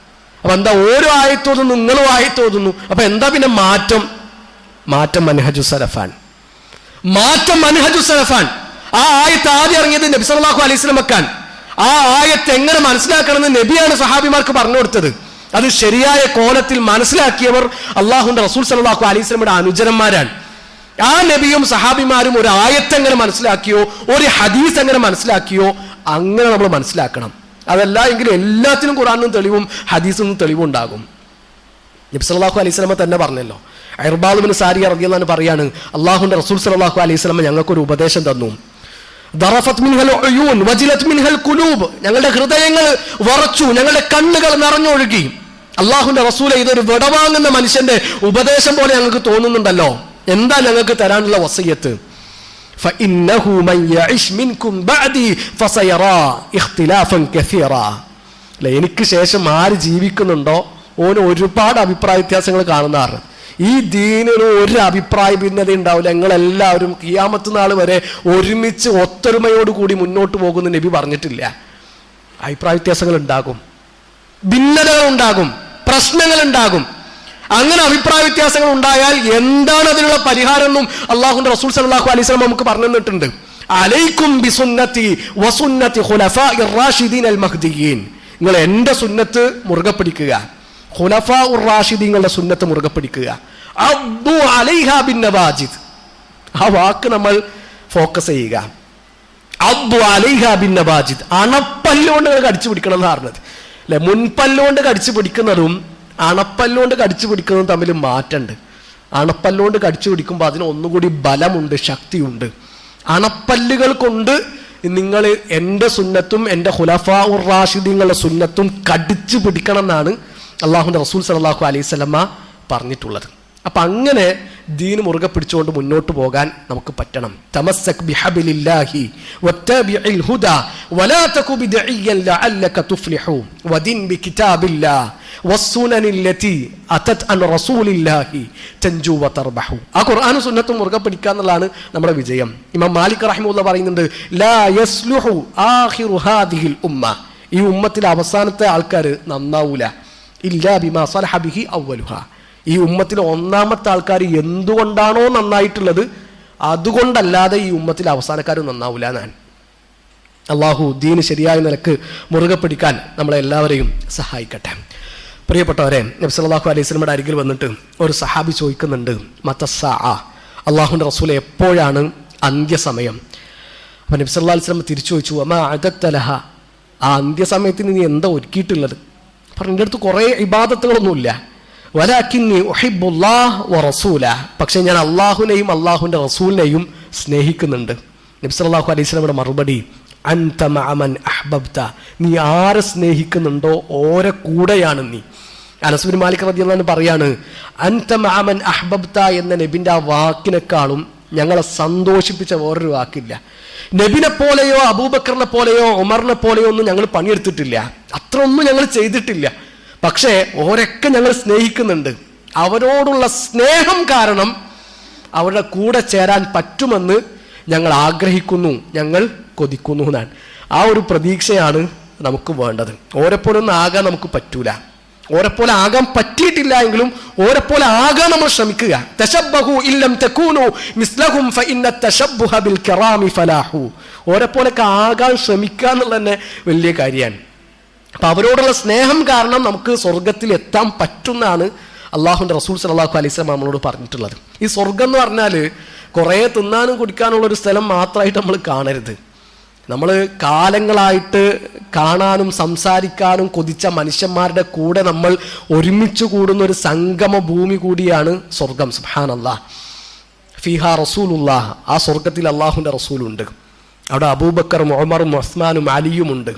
S1: അപ്പൊ എന്താ ഓരോ ആയത്തോതുന്നു, നിങ്ങളും ആയത്തോതുന്നു. അപ്പൊ എന്താ പിന്നെ മാറ്റം മൻഹജു സലഫാൻ, മാറ്റം മൻഹജു സലഫാൻ. ആ ആയത്ത് ആദ്യം ഇറങ്ങിയത് നബി സല്ലല്ലാഹു അലൈഹി വസല്ലം വെക്കാൻ. ആ ആയത്ത് എങ്ങനെ മനസ്സിലാക്കണമെന്ന് നബിയാണ് സഹാബിമാർക്ക് പറഞ്ഞു കൊടുത്തത്. അത് ശരിയായ കോലത്തിൽ മനസ്സിലാക്കിയവർ അള്ളാഹുവിന്റെ റസൂൽ സല്ലല്ലാഹു അലൈഹി വസല്ലമയുടെ അനുചരന്മാരാണ്. ആ നബിയും സഹാബിമാരും ഒരു ആയത്ത് എങ്ങനെ മനസ്സിലാക്കിയോ, ഒരു ഹദീസ് എങ്ങനെ മനസ്സിലാക്കിയോ അങ്ങനെ നമ്മൾ മനസ്സിലാക്കണം. അതല്ല എങ്കിൽ എല്ലാത്തിനും ഖുർആനും തെളിവും ഹദീസിനും തെളിവും ഉണ്ടാകും. നബി സല്ലല്ലാഹു അലൈഹി വസല്ലം തന്നെ പറഞ്ഞല്ലോ. ഇർബാദ് ഇബ്നു സാരിയ റളിയല്ലാഹു അൻഹു പറയാണ്, അള്ളാഹുവിന്റെ റസൂൽ സല്ലല്ലാഹു അലൈഹി വസല്ലം ഞങ്ങൾക്കൊരു ഉപദേശം തന്നു. ദറഫത് മിൻഹൽ ഉയൂൻ വജിലത് മിൻഹൽ ഖുലൂബ്, ഞങ്ങളുടെ ഹൃദയങ്ങൾ വിറച്ചു, ഞങ്ങളുടെ കണ്ണുകൾ നിറഞ്ഞൊഴുകി. അള്ളാഹുവിന്റെ റസൂലെ, ഇതൊരു വിടവാങ്ങുന്ന മനുഷ്യന്റെ ഉപദേശം പോലെ ഞങ്ങൾക്ക് തോന്നുന്നുണ്ടല്ലോ. എന്താ ഞങ്ങൾക്ക് തരാനുള്ള വസിയത്ത്? فإنه من يعش منكم بعدي فسيرى اختلافا كثيرا. എനിക്ക് ശേഷം ആര് ജീവിക്കുന്നുണ്ടോ ഓന് ഒരുപാട് അഭിപ്രായ വ്യത്യാസങ്ങൾ കാണുന്നതാണ്. ഈ ദീനിന് ഒരു അഭിപ്രായ ഭിന്നത ഉണ്ടാവില്ല. ഞങ്ങളെല്ലാവരും ഖിയാമത്ത് നാൾ വരെ ഒരുമിച്ച് ഒത്തൊരുമയോടുകൂടി മുന്നോട്ട് പോകുന്ന നബി പറഞ്ഞിട്ടില്ല. അഭിപ്രായ വ്യത്യാസങ്ങൾ ഉണ്ടാകും, ഭിന്നതകൾ ഉണ്ടാകും, പ്രശ്നങ്ങൾ ഉണ്ടാകും. അങ്ങനെ അഭിപ്രായ വ്യത്യാസങ്ങൾ ഉണ്ടായാൽ എന്താണ് അതിനുള്ള പരിഹാരം എന്നും അള്ളാഹുവിന്റെ റസൂൽ സല്ലല്ലാഹു അലൈഹി വസല്ലം നമുക്ക് പറഞ്ഞു തന്നിട്ടുണ്ട്. അലൈക്കും ബിസുന്നതി വസുന്നതി ഖുലഫാഇർ റാഷിദീൻ അൽ മഹ്ദിയീൻ. നിങ്ങൾ എൻ്റെ സുന്നത്ത് മുറുകെ പിടിക്കുക, ഖുലഫാഉർ റാഷിദീങ്ങളുടെ സുന്നത്ത് മുറുകെ പിടിക്കുക. അബ്ദു അലൈഹാ ബിൻ നവാജിദ്. ആ വാക്ക് നമ്മൾ ഫോക്കസ് ചെയ്യുക. അബ്ദു അലൈഹാ ബിൻ നവാജിദ്. അണപ്പല്ലുകൊണ്ട് കടിച്ചു പിടിക്കണം എന്ന് പറഞ്ഞത് അല്ലെ. മുൻപല്ലുകൊണ്ട് കടിച്ചു പിടിക്കുന്നതും അണപ്പല്ലുകൊണ്ട് കടിച്ചു പിടിക്കുന്നതും തമ്മിൽ മാറ്റമുണ്ട്. അണപ്പല്ലുകൊണ്ട് കടിച്ചു പിടിക്കുമ്പോൾ അതിന് ഒന്നുകൂടി ബലമുണ്ട്, ശക്തിയുണ്ട്. അണപ്പല്ലുകൾ കൊണ്ട് നിങ്ങൾ എൻ്റെ സുന്നത്തും എൻ്റെ ഖുലഫാഉർ റാഷിദീങ്ങളുടെ സുന്നത്തും കടിച്ചു പിടിക്കണം എന്നാണ് അള്ളാഹുവിൻ്റെ റസൂൽ സല്ലല്ലാഹു അലൈഹി വസല്ലമ പറഞ്ഞിട്ടുള്ളത്. അപ്പം അങ്ങനെ ദീൻ മുറുകെ പിടിച്ചുകൊണ്ട് മുന്നോട്ട് പോകാൻ നമുക്ക് പറ്റണം. തമസ്സക് ബിഹബിലില്ലാഹി വത്തബിഇൽ ഹുദാ വലാ തകു ബിദഇയ്യൻ ലഅല്ലക തുഫ്ലിഹു വദിൻ ബികിതാബില്ലാഹി വസ്സുനനില്ലതി അതത് അൻ റസൂലില്ലാഹി തൻജു വതർബഹു. ആ ഖുർആനും സുന്നത്തും മുറുകെ പിടിക്കുക എന്നുള്ളതാണ് നമ്മുടെ വിജയം. ഇമാം മാലിക് റഹിമഹുല്ലാഹ് പറയുന്നുണ്ട്, ലാ യസ്ലുഹു ആഖിറു ഹാദിഹിൽ ഉമ്മ. ഈ ഉമ്മത്തിലെ അവസാനത്തെ ആൾക്കാർ നന്നാവൂല ഇല്ലാ ബിമാ സലഹ ബിഹി അവ്വലുഹാ. ഈ ഉമ്മത്തിലെ ഒന്നാമത്തെ ആൾക്കാർ എന്തുകൊണ്ടാണോ നന്നായിട്ടുള്ളത് അതുകൊണ്ടല്ലാതെ ഈ ഉമ്മത്തിലെ അവസാനക്കാർ നന്നാവൂല എന്നാണ്. അള്ളാഹു ദീന് ശരിയായ നിലക്ക് മുറുകെ പിടിക്കാൻ നമ്മളെല്ലാവരെയും സഹായിക്കട്ടെ. പ്രിയപ്പെട്ടവരെ, നബി സല്ലല്ലാഹു അലൈഹി വസല്ലമയുടെ അരികിൽ വന്നിട്ട് ഒരു സഹാബി ചോദിക്കുന്നുണ്ട്, മതസ്സാഅ, അള്ളാഹുവിൻ്റെ റസൂലെ എപ്പോഴാണ് അന്ത്യസമയം? അപ്പം നബി സല്ലല്ലാഹു അലൈഹി വസല്ലം തിരിച്ചു ചോദിച്ചു, വമാ അദത്ത ലഹ, ആ അന്ത്യസമയത്തിന് നീ എന്താ ഒരുക്കിയിട്ടുള്ളത്? പറഞ്ഞു, എൻ്റെ അടുത്ത് കുറേ ഇബാദത്തുകളൊന്നുമില്ല, വലാകിന്നി ഉഹിബ്ബുല്ലാഹ് വറസൂല, പക്ഷേ ഞാൻ അള്ളാഹുവിനെയും അള്ളാഹുവിൻ്റെ റസൂലിനെയും സ്നേഹിക്കുന്നുണ്ട്. നബി സല്ലല്ലാഹു അലൈഹി വസല്ലമയുടെ മറുപടി, അൻത മഅ മൻ അഹ്ബബ്ത, നീ ആരെ സ്നേഹിക്കുന്നുണ്ടോ ഓരെ കൂടെയാണ് നീ. അനസ് ബിൻ മാലിക് റളിയല്ലാഹു അൻഹു പറയാണ്, അൻത മഅ മൻ അഹ്ബബ്ത എന്ന നബിൻ്റെ ആ വാക്കിനേക്കാളും ഞങ്ങളെ സന്തോഷിപ്പിച്ച വേറൊരു വാക്കില്ല. നബിനെ പോലെയോ അബൂബക്കറിനെ പോലെയോ ഉമറിനെ പോലെയോ ഒന്നും ഞങ്ങൾ പണിയെടുത്തിട്ടില്ല, അത്ര ഒന്നും ഞങ്ങൾ ചെയ്തിട്ടില്ല. പക്ഷേ ഓരൊക്കെ ഞങ്ങൾ സ്നേഹിക്കുന്നുണ്ട്. അവരോടുള്ള സ്നേഹം കാരണം അവരുടെ കൂടെ ചേരാൻ പറ്റുമെന്ന് ഞങ്ങൾ ആഗ്രഹിക്കുന്നു, ഞങ്ങൾ കൊതിക്കുന്നു എന്നാണ്. ആ ഒരു പ്രതീക്ഷയാണ് നമുക്ക് വേണ്ടത്. ഓരെപ്പോലെ ഒന്നും ആകാൻ നമുക്ക് പറ്റൂല, ഓരെപ്പോലെ ആകാൻ പറ്റിയിട്ടില്ല എങ്കിലും ഓരെപ്പോലെ ആകാൻ നമ്മൾ ശ്രമിക്കുക. തശബ്ബഹു ഇല്ലം തകൂനു മിസ്ലഹും ഫഇന്ന തശബ്ബുഹ ബിൽ കിറാമി ഫലാഹു. ഓരെപ്പോലൊക്കെ ആകാൻ ശ്രമിക്കുക എന്നുള്ളത് തന്നെ വലിയ കാര്യമാണ്. അപ്പം അവരോടുള്ള സ്നേഹം കാരണം നമുക്ക് സ്വർഗത്തിൽ എത്താൻ പറ്റുന്നതാണ് അള്ളാഹുവിൻ്റെ റസൂൽ സല്ലല്ലാഹു അലൈഹി വസല്ലം നമ്മളോട് പറഞ്ഞിട്ടുള്ളത്. ഈ സ്വർഗം എന്ന് പറഞ്ഞാൽ കുറേ തിന്നാനും കുടിക്കാനുള്ളൊരു സ്ഥലം മാത്രമായിട്ട് നമ്മൾ കാണരുത്. നമ്മൾ കാലങ്ങളായിട്ട് കാണാനും സംസാരിക്കാനും കൊതിച്ച മനുഷ്യന്മാരുടെ കൂടെ നമ്മൾ ഒരുമിച്ച് കൂടുന്ന ഒരു സംഗമ ഭൂമി കൂടിയാണ് സ്വർഗം. സുബ്ഹാനല്ലാഹ്. ഫീഹാ റസൂലുള്ളാഹ്, ആ സ്വർഗത്തിൽ അള്ളാഹുവിൻ്റെ റസൂലുണ്ട്. അവിടെ അബൂബക്കറും ഉമറും ഉസ്മാനും അലിയും ഉണ്ട്.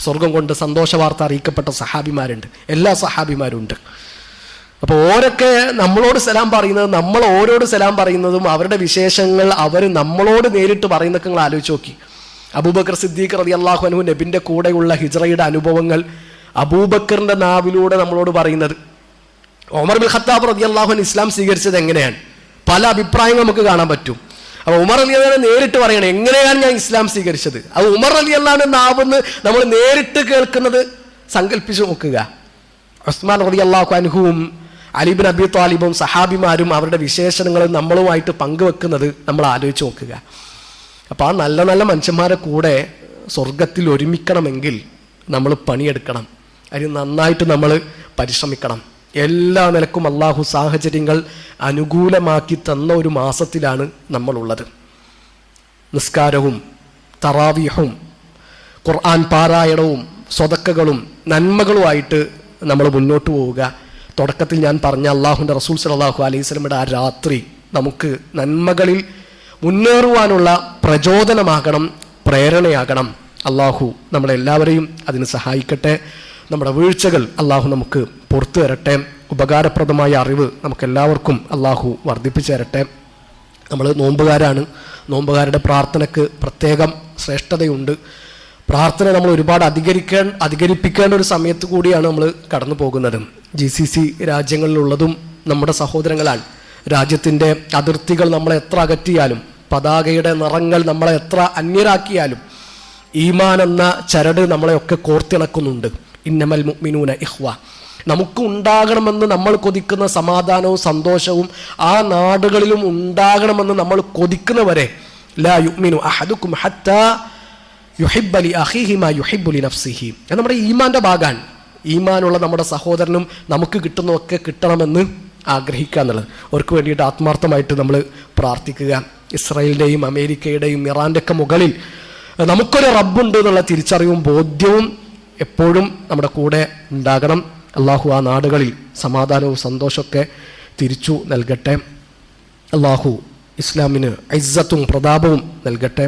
S1: സ്വർഗം കൊണ്ട് സന്തോഷ വാർത്ത അറിയിക്കപ്പെട്ട സഹാബിമാരുണ്ട്, എല്ലാ സഹാബിമാരും ഉണ്ട്. അപ്പോൾ ഓരൊക്കെ നമ്മളോട് സലാം പറയുന്നത്, നമ്മൾ ഓരോട് സലാം പറയുന്നതും അവരുടെ വിശേഷങ്ങൾ അവർ നമ്മളോട് നേരിട്ട് പറയുന്നതൊക്കെ നിങ്ങൾ ആലോചിച്ച് നോക്കി. അബൂബക്കർ സിദ്ദീഖ് റളിയല്ലാഹു അൻഹു നബിൻ്റെ കൂടെയുള്ള ഹിജ്റയുടെ അനുഭവങ്ങൾ അബൂബക്കറിൻ്റെ നാവിലൂടെ നമ്മളോട് പറയുന്നത്. ഉമർ ബിൻ ഖത്താബ് റളിയല്ലാഹു അൻഹു ഇസ്ലാം സ്വീകരിച്ചത് എങ്ങനെയാണ്? പല അഭിപ്രായങ്ങൾ നമുക്ക് കാണാൻ പറ്റും. അപ്പോൾ ഉമർ റളിയല്ലാഹു അൻഹു നേരിട്ട് പറയണം എങ്ങനെയാണ് ഞാൻ ഇസ്ലാം സ്വീകരിച്ചത്. അത് ഉമർ റളിയല്ലാഹു അൻഹു നാവെന്ന് നമ്മൾ നേരിട്ട് കേൾക്കുന്നത് സങ്കല്പിച്ച് നോക്കുക. ഉസ്മാൻ റളിയല്ലാഹു അൻഹുവും അലി ഇബ്നു അബി ത്വാലിബും സഹാബിമാരും അവരുടെ വിശേഷണങ്ങൾ നമ്മളുമായിട്ട് പങ്കുവെക്കുന്നത് നമ്മൾ ആലോചിച്ച് നോക്കുക. അപ്പോൾ ആ നല്ല നല്ല മനുഷ്യന്മാരെ കൂടെ സ്വർഗത്തിൽ ഒരുമിക്കണമെങ്കിൽ നമ്മൾ പണിയെടുക്കണം, അതിന് നന്നായിട്ട് നമ്മൾ പരിശ്രമിക്കണം. എല്ലാ നിലക്കും അള്ളാഹു സാഹചര്യങ്ങൾ അനുകൂലമാക്കി തന്ന ഒരു മാസത്തിലാണ് നമ്മളുള്ളത്. നിസ്കാരവും തറാവീഹും ഖുർആൻ പാരായണവും സ്വതക്കകളും നന്മകളുമായിട്ട് നമ്മൾ മുന്നോട്ട് പോവുക. തുടക്കത്തിൽ ഞാൻ പറഞ്ഞ അള്ളാഹുവിൻ്റെ റസൂൽ സല്ലല്ലാഹു അലൈഹി വസല്ലമയുടെ ആ രാത്രി നമുക്ക് നന്മകളിൽ മുന്നേറുവാനുള്ള പ്രചോദനമാകണം, പ്രേരണയാകണം. അള്ളാഹു നമ്മളെല്ലാവരെയും അതിന് സഹായിക്കട്ടെ. നമ്മുടെ വീഴ്ചകൾ അള്ളാഹു നമുക്ക് പുറത്തു തരട്ടെ. ഉപകാരപ്രദമായ അറിവ് നമുക്കെല്ലാവർക്കും അള്ളാഹു വർദ്ധിപ്പിച്ചു തരട്ടെ. നമ്മൾ നോമ്പുകാരാണ്. നോമ്പുകാരുടെ പ്രാർത്ഥനയ്ക്ക് പ്രത്യേകം ശ്രേഷ്ഠതയുണ്ട്. പ്രാർത്ഥന നമ്മൾ ഒരുപാട് അധികരിപ്പിക്കേണ്ട ഒരു സമയത്ത് കൂടിയാണ് നമ്മൾ കടന്നു പോകുന്നത്. GCC രാജ്യങ്ങളിലുള്ളതും നമ്മുടെ സഹോദരങ്ങളാണ്. രാജ്യത്തിൻ്റെ അതിർത്തികൾ നമ്മളെ എത്ര അകറ്റിയാലും, പതാകയുടെ നിറങ്ങൾ നമ്മളെ എത്ര അന്യരാക്കിയാലും, ഈമാൻ എന്ന ചരട് നമ്മളെയൊക്കെ കോർത്തിണക്കുന്നുണ്ട്. ഇന്നമൽ മുഅ്മിനൂന ഇഖ്വ. നമുക്ക് ഉണ്ടാകണമെന്ന് നമ്മൾ കൊതിക്കുന്ന സമാധാനവും സന്തോഷവും ആ നാടുകളിലും ഉണ്ടാകണമെന്ന് നമ്മൾ കൊതിക്കുന്നവരെ ലാ യുഅ്മിനു അഹദുക്കും ഹത്താ യുഹിബ്ബ ലി അഖീഹി മാ യുഹിബ്ബു ലി നഫ്സിഹി. അത് നമ്മുടെ ഈമാൻ്റെ ഭാഗമാണ്. ഈമാനുള്ള നമ്മുടെ സഹോദരനും നമുക്ക് കിട്ടുന്നതൊക്കെ കിട്ടണമെന്ന് ആഗ്രഹിക്കുക എന്നുള്ളത്. അവർക്ക് വേണ്ടിയിട്ട് ആത്മാർത്ഥമായിട്ട് നമ്മൾ പ്രാർത്ഥിക്കുക. ഇസ്രായേലിൻ്റെയും അമേരിക്കയുടെയും ഇറാൻ്റെ ഒക്കെ മുകളിൽ നമുക്കൊരു റബ്ബുണ്ട് എന്നുള്ള തിരിച്ചറിവും ബോധ്യവും എപ്പോഴും നമ്മുടെ കൂടെ ഉണ്ടാകണം. അള്ളാഹു ആ നാടുകളിൽ സമാധാനവും സന്തോഷമൊക്കെ തിരിച്ചു നൽകട്ടെ. അള്ളാഹു ഇസ്ലാമിന് ഇസ്സത്തും പ്രതാപവും നൽകട്ടെ.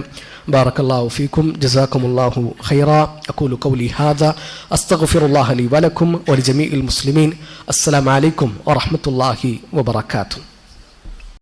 S1: ബാറക്കല്ലാഹു ഫീക്കും. ജസാക്കുമുല്ലാഹു ഖൈറാ. അഖൂലു ഖൗലി ഹാദാ അസ്തഗ്ഫിറുല്ലാഹ ലി വലക്കും വലിജമീഇൽ മുസ്ലിമീൻ. അസ്സലാമു അലൈക്കും വറഹ്മത്തുള്ളാഹി വബറകാതുഹു.